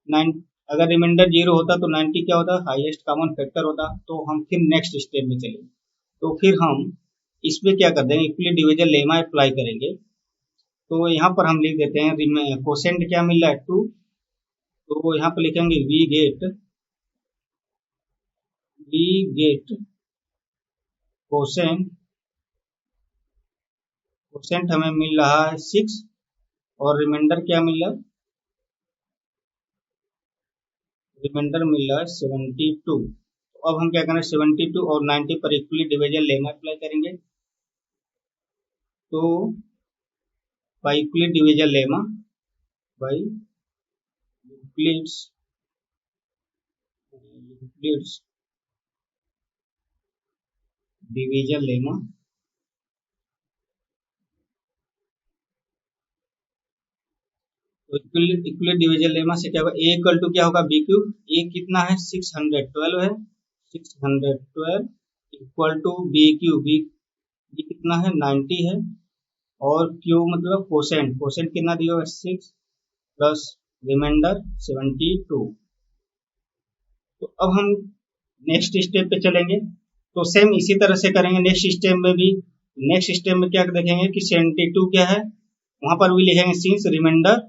Speaker 1: 9, अगर रिमाइंडर 0 होता तो 90 क्या होता, हाईएस्ट कॉमन फैक्टर होता। तो हम फिर नेक्स्ट स्टेप में चलेंगे, तो फिर हम इस पे क्या कर देंगे, यूक्लिड डिवीजन लेमा अप्लाई करेंगे। तो यहाँ पर हम लिख देते हैं कोसेंट क्या मिल रहा है, 2। तो यहाँ पर लिखेंगे वी गेट कोसेंट हमें मिल रहा है 6, और रिमाइंडर क्या मिल रहा है, रिमाइंडर मिल रहा है 72। तो अब हम क्या करें, 72 और 90 पर इक्वली डिवीजन लेमा अप्लाई करेंगे। तो by equally division lemma by Euclid's division lemma, तो इक्वली डिवीजन लेमा से क्या होगा, ए इक्वल टू क्या होगा, बी क्यूब। ए कितना है, 612 है, 612 equal to b q, b कितना है, 90 है, और क्यू मतलब कोसेंट कितना दिया हुआ है, 6 प्लस रिमाइंडर 72। तो अब हम नेक्स्ट स्टेप पे चलेंगे, तो सेम इसी तरह से करेंगे नेक्स्ट स्टेप में भी। नेक्स्ट स्टेप में क्या देखेंगे कि 72 क्या है, वहां पर भी लिखेंगे since remainder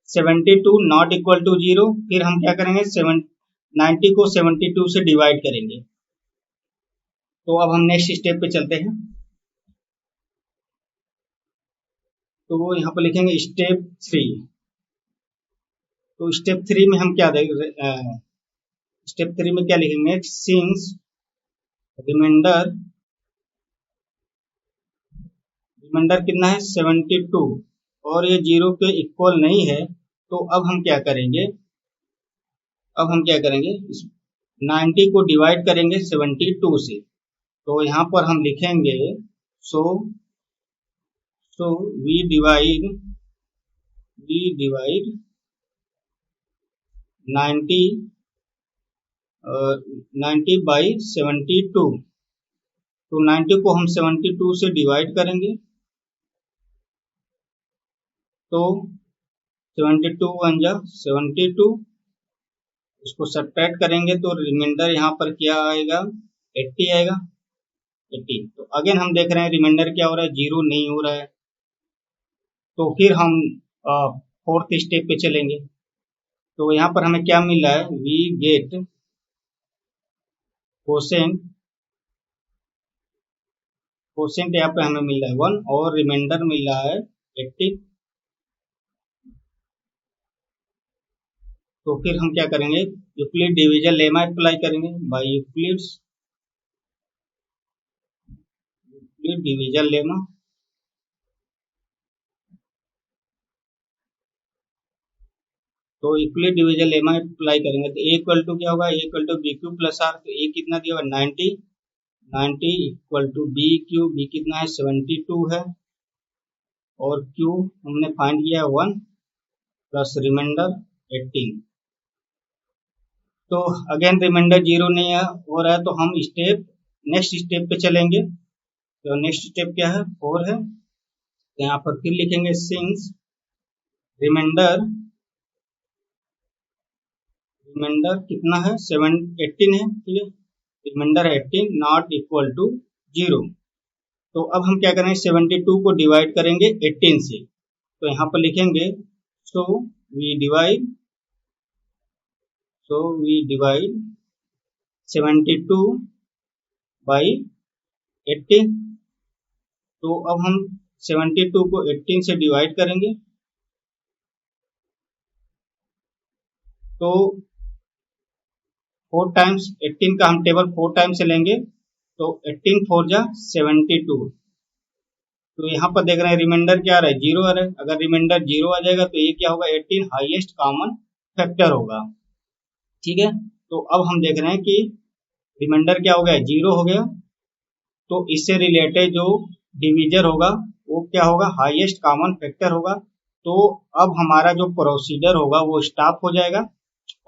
Speaker 1: 72 not equal to 0। फिर हम क्या करेंगे, 90 को 72 से डिवाइड करेंगे। तो अब हम नेक्स्ट स्टेप पे चलते हैं, तो यहाँ पर लिखेंगे स्टेप 3। तो स्टेप 3 में हम क्या देखेंगे, स्टेप 3 में क्या लिखेंगे, सिंस रिमाइंडर कितना है, 72, और ये 0 के इक्वल नहीं है। तो अब हम क्या करेंगे, इस 90 को डिवाइड करेंगे 72 से। तो यहाँ पर हम लिखेंगे सो वी डिवाइड 90 बाई 72। तो 90 को हम 72 से डिवाइड करेंगे, तो 72 1 जा 72, इसको सब्ट्रैक्ट करेंगे तो रिमाइंडर यहाँ पर क्या आएगा, 80 आएगा, 80। तो अगेन हम देख रहे हैं रिमाइंडर क्या हो रहा है, 0 नहीं हो रहा है। तो फिर हम फोर्थ स्टेप पे चलेंगे, तो यहाँ पर हमें क्या मिल रहा है, वी गेट कोसेंट यहाँ पे हमें मिल रहा है 1, और रिमाइंडर मिल रहा है 80। तो फिर हम क्या करेंगे, यूक्लिड डिवीजन लेमा अप्लाई करेंगे बाय यूक्लिड डिवीजन लेमा। तो यूक्लिड डिवीजन लेमा अप्लाई करेंगे, तो ए इक्वल टू क्या होगा, a equal to b q plus r. तो ए कितना दिया हुआ, 90 90 equal to b q, b कितना है 72 है, और क्यू हमने फाइंड किया 1 प्लस रिमाइंडर 18। तो अगेन रिमाइंडर 0 नहीं हो रहा है, तो हम नेक्स्ट स्टेप पे चलेंगे। तो नेक्स्ट स्टेप क्या है 4 है, तो यहाँ पर फिर लिखेंगे सिंस रिमाइंडर कितना है 18 है, ठीक है, रिमाइंडर 18 नॉट इक्वल टू 0। तो अब हम क्या करेंगे 72 को डिवाइड करेंगे 18 से, तो यहाँ पर लिखेंगे सो वी डिवाइड 72 बाई 18। तो अब हम 72 को 18 से डिवाइड करेंगे, तो 4 टाइम्स 18 का हम टेबल 4 टाइम्स से लेंगे, तो 18 4 जा 72। तो यहाँ पर देख रहे हैं रिमाइंडर क्या आ रहा है 0 आ रहा है। अगर रिमाइंडर 0 आ जाएगा तो ये क्या होगा 18 हाईएस्ट कॉमन फैक्टर होगा, ठीक है। तो अब हम देख रहे हैं कि रिमाइंडर क्या हो गया 0 हो गया, तो इससे रिलेटेड जो डिवीजर होगा वो क्या होगा हाईएस्ट कॉमन फैक्टर होगा। तो अब हमारा जो प्रोसीजर होगा वो स्टॉप हो जाएगा,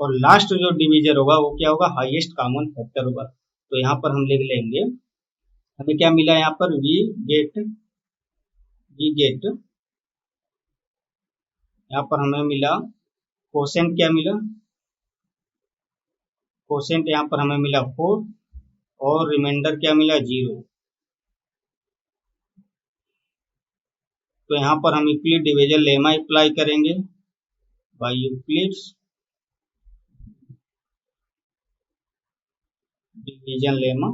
Speaker 1: और लास्ट जो डिवीजर होगा वो क्या होगा हाईएस्ट कॉमन फैक्टर होगा। तो यहाँ पर हम लिख लेंगे, हमें क्या मिला यहाँ पर वी गेट यहाँ पर हमें मिला कोसेंट, क्या मिला कोसेंट यहाँ पर हमें मिला 4, और रिमाइंडर क्या मिला 0। तो यहाँ पर हम यूक्लिड डिवीजन लेमा अप्लाई करेंगे by Euclid's division lemma.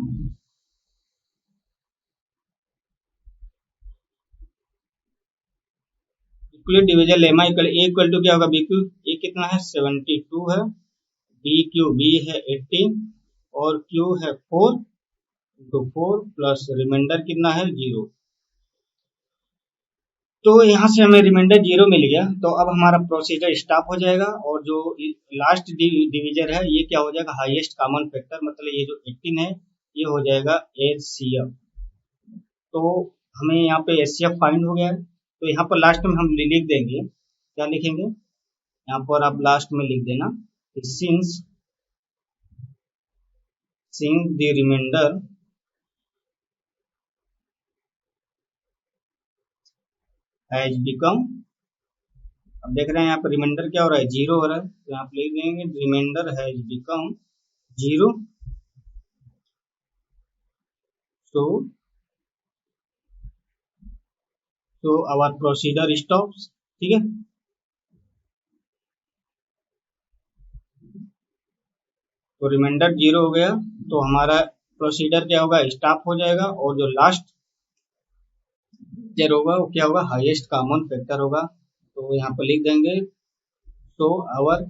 Speaker 1: Euclid division lemma equal to क्या होगा बी क्यू, ए कितना है 72 है, बी क्यू बी है 18 और क्यू है 4 तो 4 प्लस रिमाइंडर कितना है 0। तो यहाँ से हमें रिमाइंडर 0 मिल गया, तो अब हमारा प्रोसीजर स्टॉप हो जाएगा, और जो लास्ट डिवीजर है ये क्या हो जाएगा हाईएस्ट कॉमन फैक्टर, मतलब ये जो 18 है ये हो जाएगा एचसीएफ। तो हमें यहाँ पे एचसीएफ फाइंड हो गया है। तो यहाँ पर लास्ट में हम लिख देंगे, क्या लिखेंगे यहाँ पर आप लास्ट में लिख देना since the remainder has become, अब देख रहे हैं यहाँ पर रिमाइंडर क्या हो रहा है 0 हो रहा है, तो यहाँ पर लिख देंगे remainder has become 0, so our procedure stops, ठीक है। तो रिमाइंडर 0 हो गया, तो हमारा प्रोसीजर क्या होगा स्टॉप हो जाएगा, और जो लास्ट होगा वो क्या होगा हाईएस्ट कॉमन फैक्टर होगा। तो यहाँ पर लिख देंगे तो our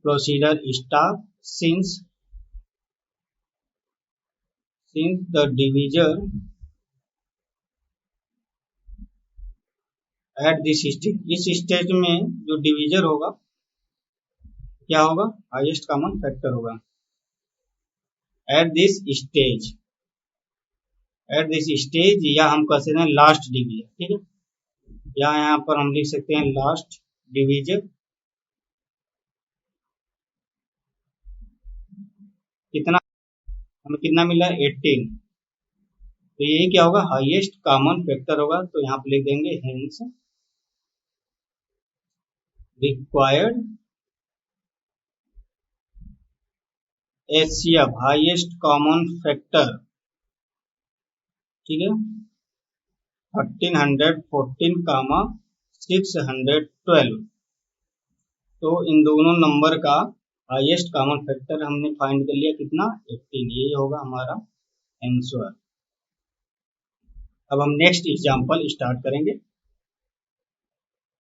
Speaker 1: procedure stop since the divisor at this stage, इस स्टेज में जो डिवीजर होगा क्या होगा हाईएस्ट कॉमन फैक्टर होगा एट दिस स्टेज, या हम कह सकते हैं लास्ट डिवीजर, ठीक है, या यहाँ पर हम लिख सकते हैं लास्ट डिवीजर कितना, हमें कितना मिला 18, तो ये क्या होगा हाईएस्ट कॉमन फैक्टर होगा। तो यहाँ पे लिख देंगे hence required HCF highest common factor, ठीक है 1314, 612। तो इन दोनों नंबर का हाईएस्ट कॉमन फैक्टर हमने फाइंड कर लिया कितना 18, ये होगा हमारा आंसर। अब हम नेक्स्ट एग्जांपल स्टार्ट करेंगे।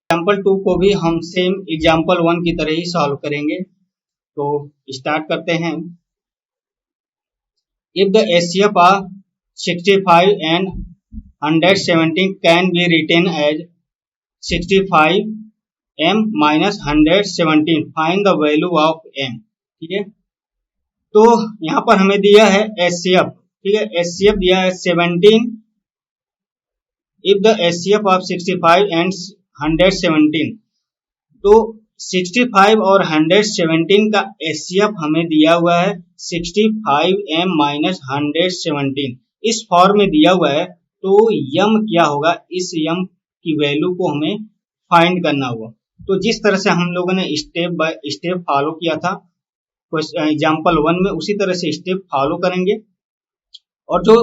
Speaker 1: एग्जांपल 2 को भी हम सेम एग्जांपल 1 की तरह ही सॉल्व करेंगे। तो स्टार्ट करते हैं। If the HCF of 65 and 117 can be written as 65 m minus 117, find the value of m, ठीक है। तो यहाँ पर हमें दिया है एचसीएफ ठीक है, एचसीएफ दिया है 17, if the HCF of 65 and 117, तो 65 और 117 का एचसीएफ हमें दिया हुआ है 65m माइनस 117, इस फॉर्म में दिया हुआ है। तो यम क्या होगा, इस यम की वैल्यू को हमें फाइंड करना होगा। तो जिस तरह से हम लोगों ने स्टेप बाय स्टेप फॉलो किया था एग्जाम्पल 1 में, उसी तरह से स्टेप फॉलो करेंगे और जो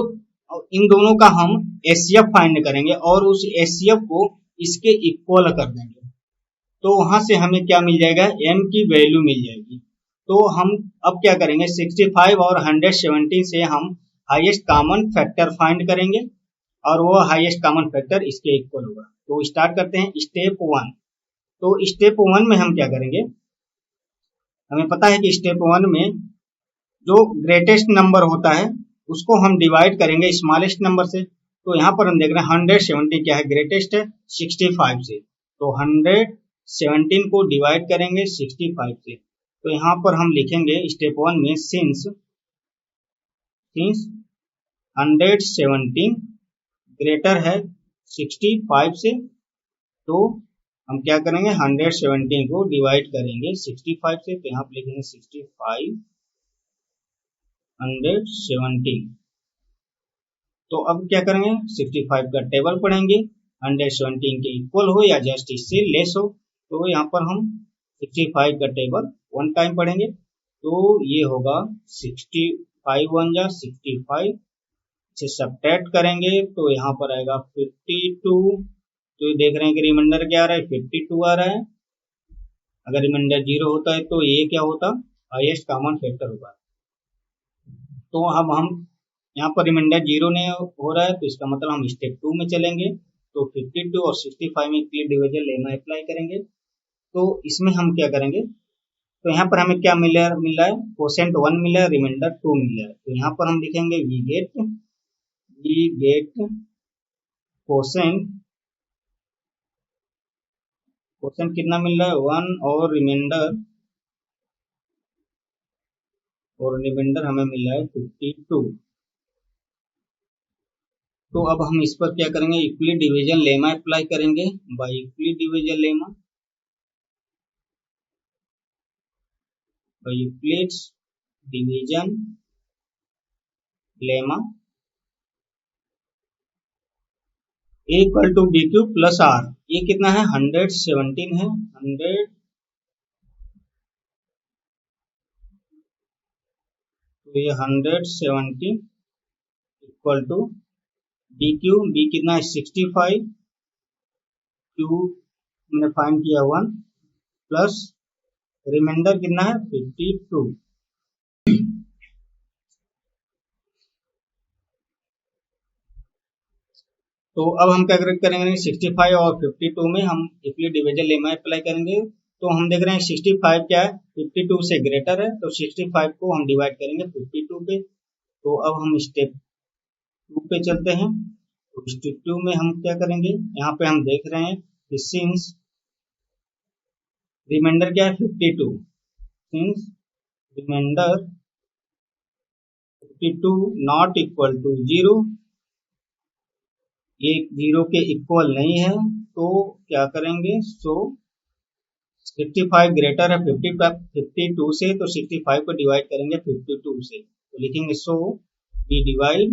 Speaker 1: इन दोनों का हम एचसीएफ फाइंड करेंगे और उस एचसीएफ को इसके इक्वल कर देंगे, तो वहां से हमें क्या मिल जाएगा, m की वैल्यू मिल जाएगी। तो हम अब क्या करेंगे, 65 और 117 से हम हाईएस्ट कॉमन फैक्टर फाइंड करेंगे और वो हाईएस्ट कॉमन फैक्टर इसके इक्वल होगा। तो स्टार्ट करते हैं स्टेप 1। तो स्टेप 1 में हम क्या करेंगे, हमें पता है कि स्टेप 1 में जो ग्रेटेस्ट नंबर होता है उसको हम डिवाइड करेंगे स्मॉलेस्ट नंबर से। तो यहाँ पर हम देख रहे हैं 170 क्या है, ग्रेटेस्ट है 65 से, तो 117 को डिवाइड करेंगे 65 से। तो यहाँ पर हम लिखेंगे स्टेप 1 में सिंस 117 ग्रेटर है 65 से, तो हम क्या करेंगे 117 को डिवाइड करेंगे 65 से। तो यहाँ पर लिखेंगे 65 117। तो अब क्या करेंगे, 65 का टेबल पढ़ेंगे, 117 के इक्वल हो या जस्ट इससे लेस हो। तो यहाँ पर हम 65 का टेबल 1 टाइम पढ़ेंगे, तो ये होगा 65 1 जा 65 से सब्ट्रैक्ट करेंगे तो यहाँ पर आएगा 52। तो ये देख रहे हैं कि रिमाइंडर क्या आ रहा है, 52 आ रहा है। अगर रिमाइंडर 0 होता है तो ये क्या होता, हाईएस्ट कॉमन फैक्टर होगा। तो अब हम यहाँ पर रिमाइंडर 0 नहीं हो रहा है, तो इसका मतलब हम स्टेप 2 में चलेंगे। तो 52 और 65 में क्लियर डिवीजन लेमा अप्लाई करेंगे। तो इसमें हम क्या करेंगे, तो यहाँ पर हमें क्या मिल रहा है, कोसेंट 1 मिला है, रिमाइंडर 2 मिल रहा है। तो यहाँ पर हम लिखेंगे वी गेट कोसेंट कितना मिल रहा है 1, और रिमाइंडर हमें मिल रहा है 52। तो अब हम इस पर क्या करेंगे, यूक्लिड डिवीजन लेमा अप्लाई करेंगे by Euclid division lemma, Euclid's division lemma a equal to b q plus r. ये कितना है 117 है, 100, तो ये 117 equal to b q, b कितना है 65, क्यू मैंने फाइंड किया 1, प्लस रिमाइंडर कितना है 52। तो अब हम क्या करेंगे 65 और 52 में हम यूक्लिड डिवीजन लेमा अप्लाई करेंगे। तो हम देख रहे हैं 65 क्या है 52 से ग्रेटर है, तो 65 को हम डिवाइड करेंगे 52 पे। तो अब हम स्टेप 2 पे चलते हैं। तो स्टेप 2 में हम क्या करेंगे, यहाँ पे हम देख रहे हैं कि सिंस रिमाइंडर क्या है 52, since remainder 52 not equal to 0, ये 0 के इक्वल नहीं है, तो क्या करेंगे, सो 65 ग्रेटर है 52 से, तो 65 को डिवाइड करेंगे 52 से। तो लिखेंगे सो वी डिवाइड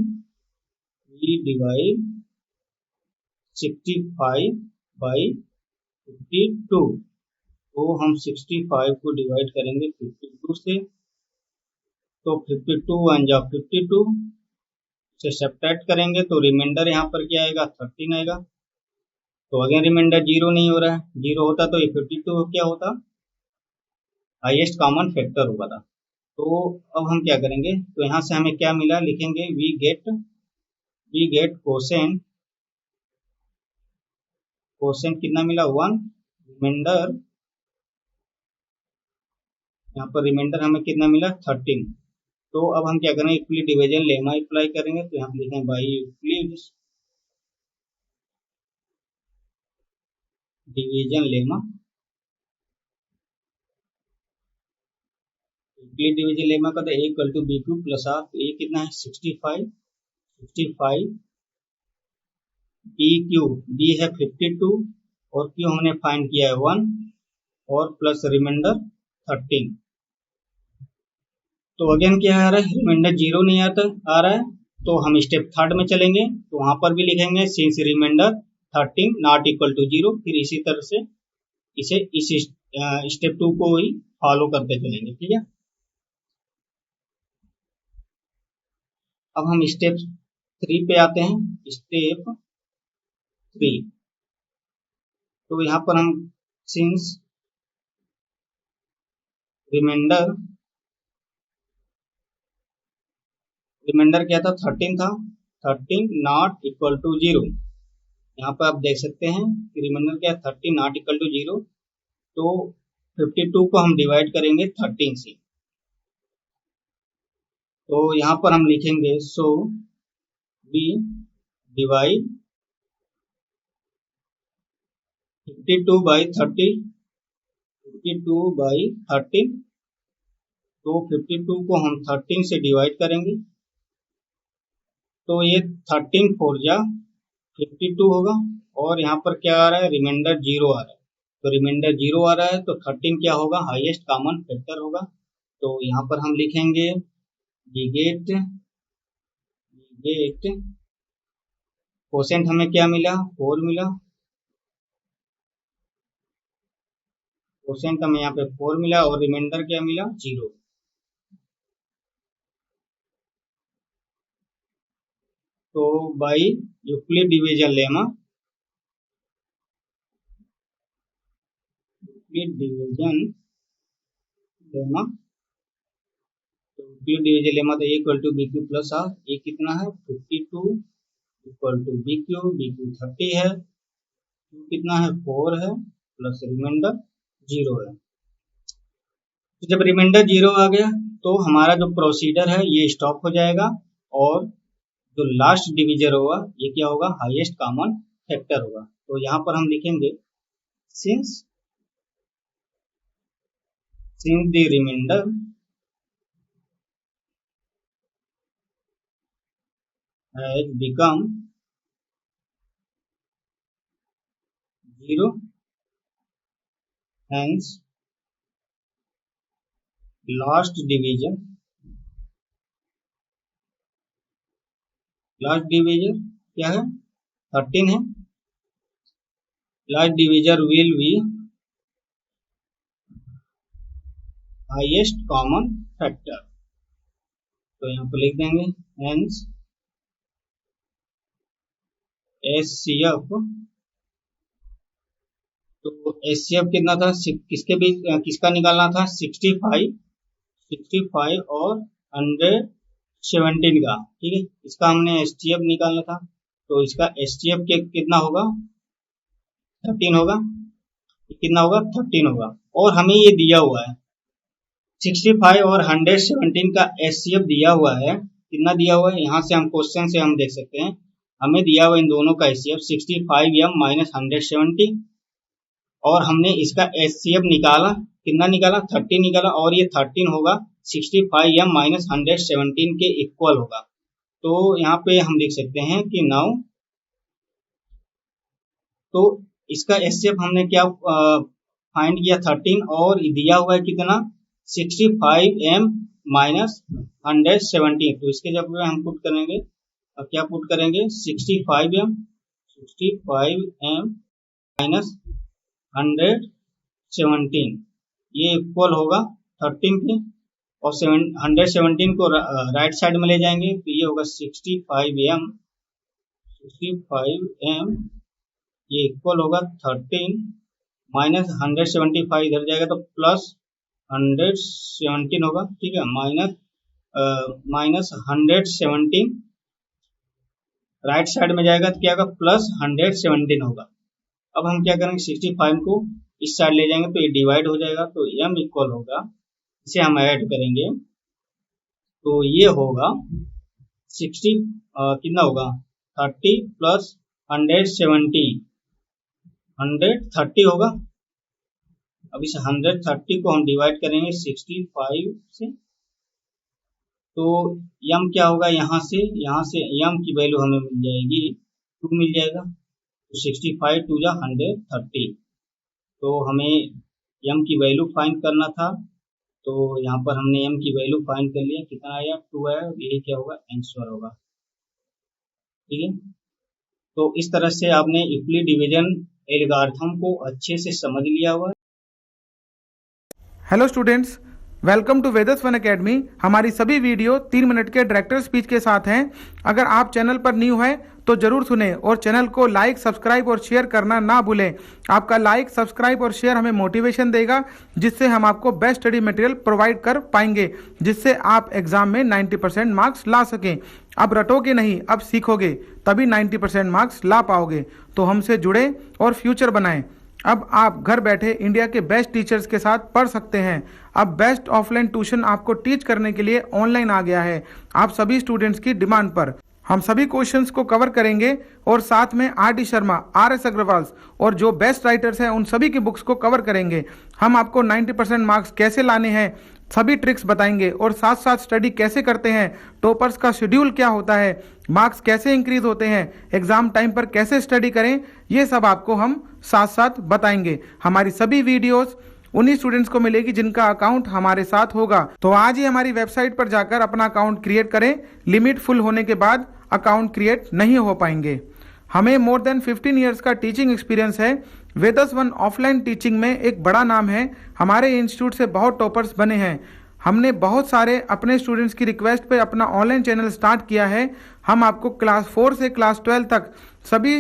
Speaker 1: 65 बाई 52। तो हम 65 को डिवाइड करेंगे 52 से, तो 52 1 जा 52 से सब्ट्रैक्ट करेंगे तो रिमाइंडर यहाँ पर क्या आएगा 13 आएगा। तो अगेन रिमाइंडर 0 नहीं हो रहा है, 0 होता तो ये 52 क्या होता, हाईएस्ट कॉमन फैक्टर होगा था। तो अब हम क्या करेंगे, तो यहाँ से हमें क्या मिला, लिखेंगे वी गेट कोसेंट कितना मिला 1, रिमाइंडर यहाँ पर रिमाइंडर हमें कितना मिला 13। तो अब हम क्या करेंगे, यूक्लिड डिवीजन लेमा अप्लाई करेंगे। तो यहाँ लिखेंगे by Euclid division lemma Euclid division lemma का तो a equal to b q plus r, तो a कितना है 65, 65 बी क्यू, बी है 52 और क्यू हमने फाइंड किया है 1 और प्लस रिमाइंडर 13। तो अगेन क्या आ रहा है, रिमाइंडर 0 नहीं आ रहा है, तो हम स्टेप थर्ड में चलेंगे, तो वहां पर भी लिखेंगे since remainder 13 not equal to 0, फिर इसी तरह से इसे इस स्टेप 2 को ही फॉलो करते चलेंगे। ठीक है, अब हम स्टेप 3 पे आते हैं। स्टेप 3, तो यहाँ पर हम सिंस रिमाइंडर क्या था, 13 था, 13 नॉट इक्वल टू 0। यहाँ पर आप देख सकते हैं कि रिमाइंडर क्या है 13 नॉट इक्वल टू 0, तो 52 को हम डिवाइड करेंगे 13 से, तो यहाँ पर हम लिखेंगे सो बी डिवाइड 52 बाई 30, 52 बाई 13, तो 52 को हम 13 से डिवाइड करेंगे, तो ये 13 4 जा 52 होगा, और यहाँ पर क्या आ रहा है, रिमाइंडर 0 आ रहा है, तो रिमाइंडर 0 आ रहा है तो 13 क्या होगा, हाईएस्ट कॉमन फैक्टर होगा। तो यहाँ पर हम लिखेंगे गेट कोसेंट हमें क्या मिला, 4 मिला, कोसेंट हमें यहाँ पे 4 मिला, और रिमाइंडर क्या मिला, 0। तो बाई यूक्लिड डिवीजन लेमा, तो a equal to b q plus r, ये कितना है 52 इक्वल टू बी क्यू 30 है, क्यू कितना है 4 है, प्लस रिमाइंडर 0 है। तो जब रिमाइंडर 0 आ गया तो हमारा जो प्रोसीजर है ये स्टॉप हो जाएगा, और जो लास्ट डिवीजर होगा ये क्या होगा, हाईएस्ट कॉमन फैक्टर होगा। तो यहाँ पर हम लिखेंगे since the remainder has become 0, hence last division क्या है 13 है, last divisor will be highest common factor। तो यहाँ पर लिख देंगे hence HCF, तो HCF कितना था, किसके बीच किसका निकालना था, 65 और 117 का। ठीक है, इसका हमने HCF निकालना था, तो इसका HCF कितना होगा, 13 होगा, कितना होगा 13 होगा, और हमें ये दिया हुआ है 65 और 117 का HCF दिया हुआ है, कितना दिया हुआ है, यहाँ से हम क्वेश्चन से हम देख सकते हैं, हमें दिया हुआ इन दोनों का HCF 65m माइनस 170, और हमने इसका HCF निकाला, कितना निकाला 13 निकाला, और ये 13 होगा 65m माइनस 117 के इक्वल होगा। तो यहाँ पे हम देख सकते हैं कि नाउ, तो इसका HCF हमने क्या फाइंड किया 13, और दिया हुआ है कितना 65m माइनस 117, तो इसके जब हम पुट करेंगे, क्या पुट करेंगे 65m माइनस 117, ये इक्वल होगा 13 के, और 117 को राइट साइड में ले जाएंगे तो ये होगा 65m, ये इक्वल होगा 13 माइनस 175 इधर जाएगा तो प्लस 117 होगा। ठीक है, माइनस 117 राइट साइड में जाएगा तो क्या होगा, प्लस 117 होगा। अब हम क्या करेंगे 65 को इस साइड ले जाएंगे तो ये डिवाइड हो जाएगा, तो m इक्वल होगा, इसे हम ऐड करेंगे तो ये होगा 60 कितना होगा 30 प्लस 117 130 होगा, अब इस 130 को हम डिवाइड करेंगे 65 से, तो m क्या होगा, यहाँ से m की वैल्यू हमें मिल जाएगी 2 मिल जाएगा। तो 65 2 जा 130, तो हमें m की वैल्यू फाइंड करना था, तो यहाँ पर हमने m की वैल्यू फाइंड कर लिया, कितना आया 2 आया, ये क्या होगा आंसर होगा। ठीक है, तो इस तरह से आपने यूक्लिड डिवीजन एल्गोरिथम को अच्छे से समझ लिया हुआ।
Speaker 3: Hello students, welcome to Vedas One Academy. हमारी सभी वीडियो 3 मिनट के डायरेक्टर स्पीच के साथ हैं। अगर आप चैनल पर न्यू हैं तो जरूर सुनें और चैनल को लाइक, सब्सक्राइब और शेयर करना ना भूलें। आपका लाइक, सब्सक्राइब और शेयर हमें मोटिवेशन देगा, जिससे हम आपको बेस्ट स्टडी मटेरियल प्रोवाइड कर पाएंगे, जिससे आप एग्जाम में 90% मार्क्स ला सकें। अब रटोगे नहीं, अब सीखोगे, तभी 90% मार्क्स ला पाओगे। तो हमसे जुड़े और फ्यूचर बनाएं। अब आप घर बैठे इंडिया के बेस्ट टीचर्स के साथ पढ़ सकते हैं। अब बेस्ट ऑफलाइन ट्यूशन आपको टीच करने के लिए ऑनलाइन आ गया है, आप सभी स्टूडेंट्स की डिमांड पर। हम सभी क्वेश्चंस को कवर करेंगे और साथ में आर.डी. शर्मा, आर.एस. अग्रवाल और जो बेस्ट राइटर्स हैं उन सभी की बुक्स को कवर करेंगे। हम आपको 90% मार्क्स कैसे लाने हैं सभी ट्रिक्स बताएंगे और साथ साथ स्टडी कैसे करते हैं, टॉपर्स का शेड्यूल क्या होता है, मार्क्स कैसे इंक्रीज होते हैं, एग्जाम टाइम पर कैसे स्टडी करें, ये सब आपको हम साथ साथ बताएंगे। हमारी सभी वीडियोस उन्हीं स्टूडेंट्स को मिलेगी जिनका अकाउंट हमारे साथ होगा। तो आज ही हमारी वेबसाइट पर जाकर अपना अकाउंट क्रिएट करें। लिमिट फुल होने के बाद अकाउंट क्रिएट नहीं हो पाएंगे। हमें मोर देन 15 ईयर्स का टीचिंग एक्सपीरियंस है। वेदस वन ऑफलाइन टीचिंग में एक बड़ा नाम है। हमारे इंस्टीट्यूट से बहुत टॉपर्स बने हैं। हमने बहुत सारे अपने स्टूडेंट्स की रिक्वेस्ट पे अपना ऑनलाइन चैनल स्टार्ट किया है। हम आपको क्लास 4 से क्लास 12 तक सभी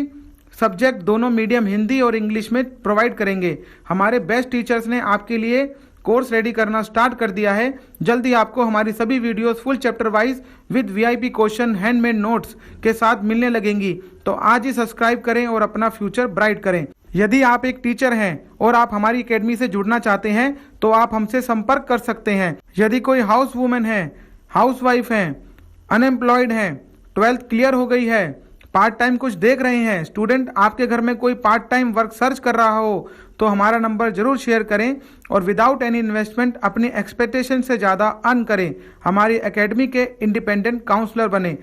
Speaker 3: सब्जेक्ट दोनों मीडियम हिंदी और इंग्लिश में प्रोवाइड करेंगे। हमारे बेस्ट टीचर्स ने आपके लिए कोर्स रेडी करना स्टार्ट कर दिया है। जल्दी आपको हमारी सभी videos full chapter wise with VIP question, handmade notes के साथ मिलने लगेंगी। तो आज ही सब्सक्राइब करें और अपना फ्यूचर ब्राइट करें। यदि आप एक टीचर हैं और आप हमारी एकेडमी से जुड़ना चाहते हैं तो आप हमसे संपर्क कर सकते हैं। यदि कोई हाउस वुमेन है, हाउस वाइफ है, अनएम्प्लॉयड है, 12th क्लियर हो गई है, पार्ट टाइम कुछ देख रहे हैं, स्टूडेंट आपके घर में कोई पार्ट टाइम वर्क सर्च कर रहा हो, तो हमारा नंबर जरूर शेयर करें और विदाउट एनी इन्वेस्टमेंट अपनी एक्सपेक्टेशन से ज़्यादा अर्न करें। हमारी एकेडमी के इंडिपेंडेंट काउंसलर बने।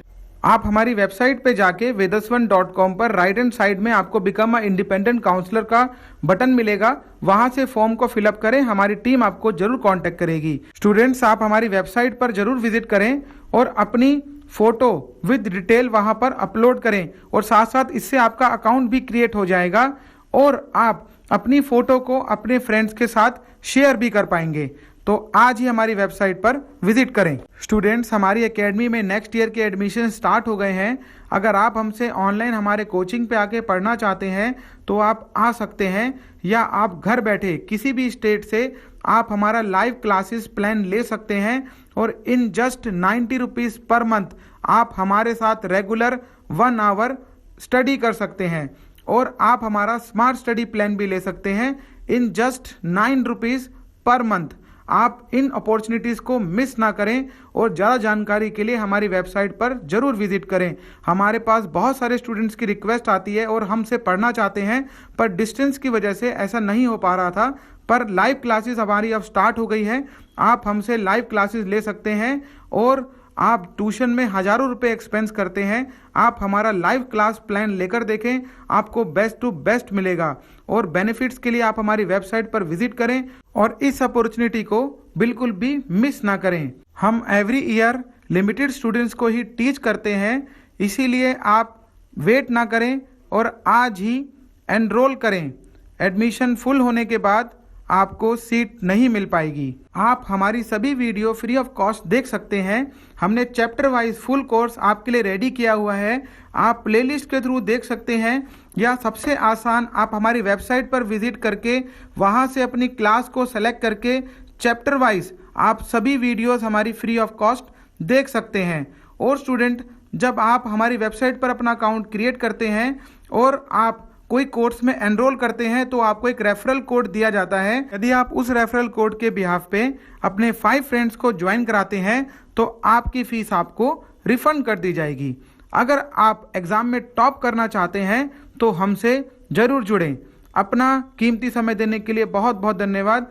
Speaker 3: आप हमारी वेबसाइट पे जाके vedaswan.com पर राइट हैंड साइड में आपको बिकम अ इंडिपेंडेंट काउंसलर का बटन मिलेगा, वहां से फॉर्म को फिलअप करें। हमारी टीम आपको जरूर कांटेक्ट करेगी। स्टूडेंट्स, आप हमारी वेबसाइट पर जरूर विजिट करें और अपनी फोटो विद डिटेल वहां पर अपलोड करें और साथ साथ इससे आपका अकाउंट भी क्रिएट हो जाएगा और आप अपनी फोटो को अपने फ्रेंड्स के साथ शेयर भी कर पाएंगे। तो आज ही हमारी वेबसाइट पर विजिट करें। स्टूडेंट्स, हमारी एकेडमी में नेक्स्ट ईयर के एडमिशन स्टार्ट हो गए हैं। अगर आप हमसे ऑनलाइन हमारे कोचिंग पे आके पढ़ना चाहते हैं तो आप आ सकते हैं, या आप घर बैठे किसी भी स्टेट से आप हमारा लाइव क्लासेस प्लान ले सकते हैं और in just 90 rupees per month आप हमारे साथ रेगुलर 1 आवर स्टडी कर सकते हैं और आप हमारा स्मार्ट स्टडी प्लान भी ले सकते हैं in just 9 rupees per month. आप इन अपॉर्चुनिटीज़ को मिस ना करें और ज़्यादा जानकारी के लिए हमारी वेबसाइट पर जरूर विजिट करें। हमारे पास बहुत सारे स्टूडेंट्स की रिक्वेस्ट आती है और हमसे पढ़ना चाहते हैं, पर डिस्टेंस की वजह से ऐसा नहीं हो पा रहा था। पर लाइव क्लासेस हमारी अब स्टार्ट हो गई है। आप हमसे लाइव क्लासेस ले सकते हैं और आप ट्यूशन में हज़ारों रुपए एक्सपेंस करते हैं, आप हमारा लाइव क्लास प्लान लेकर देखें, आपको बेस्ट टू बेस्ट मिलेगा। और बेनिफिट्स के लिए आप हमारी वेबसाइट पर विजिट करें और इस अपॉर्चुनिटी को बिल्कुल भी मिस ना करें। हम एवरी ईयर लिमिटेड स्टूडेंट्स को ही टीच करते हैं, इसीलिए आप वेट ना करें और आज ही एनरोल करें। एडमिशन फुल होने के बाद आपको सीट नहीं मिल पाएगी। आप हमारी सभी वीडियो फ्री ऑफ कॉस्ट देख सकते हैं। हमने चैप्टर वाइज फुल कोर्स आपके लिए रेडी किया हुआ है। आप प्लेलिस्ट के थ्रू देख सकते हैं, या सबसे आसान आप हमारी वेबसाइट पर विजिट करके वहां से अपनी क्लास को सेलेक्ट करके चैप्टर वाइज आप सभी वीडियोस हमारी फ्री ऑफ कॉस्ट देख सकते हैं। और स्टूडेंट, जब आप हमारी वेबसाइट पर अपना अकाउंट क्रिएट करते हैं और आप कोई कोर्स में एनरोल करते हैं तो आपको एक रेफरल कोड दिया जाता है। यदि आप उस रेफरल कोड के बिहाफ पे अपने 5 फ्रेंड्स को ज्वाइन कराते हैं तो आपकी फीस आपको रिफंड कर दी जाएगी। अगर आप एग्जाम में टॉप करना चाहते हैं तो हमसे जरूर जुड़ें। अपना कीमती समय देने के लिए बहुत बहुत धन्यवाद।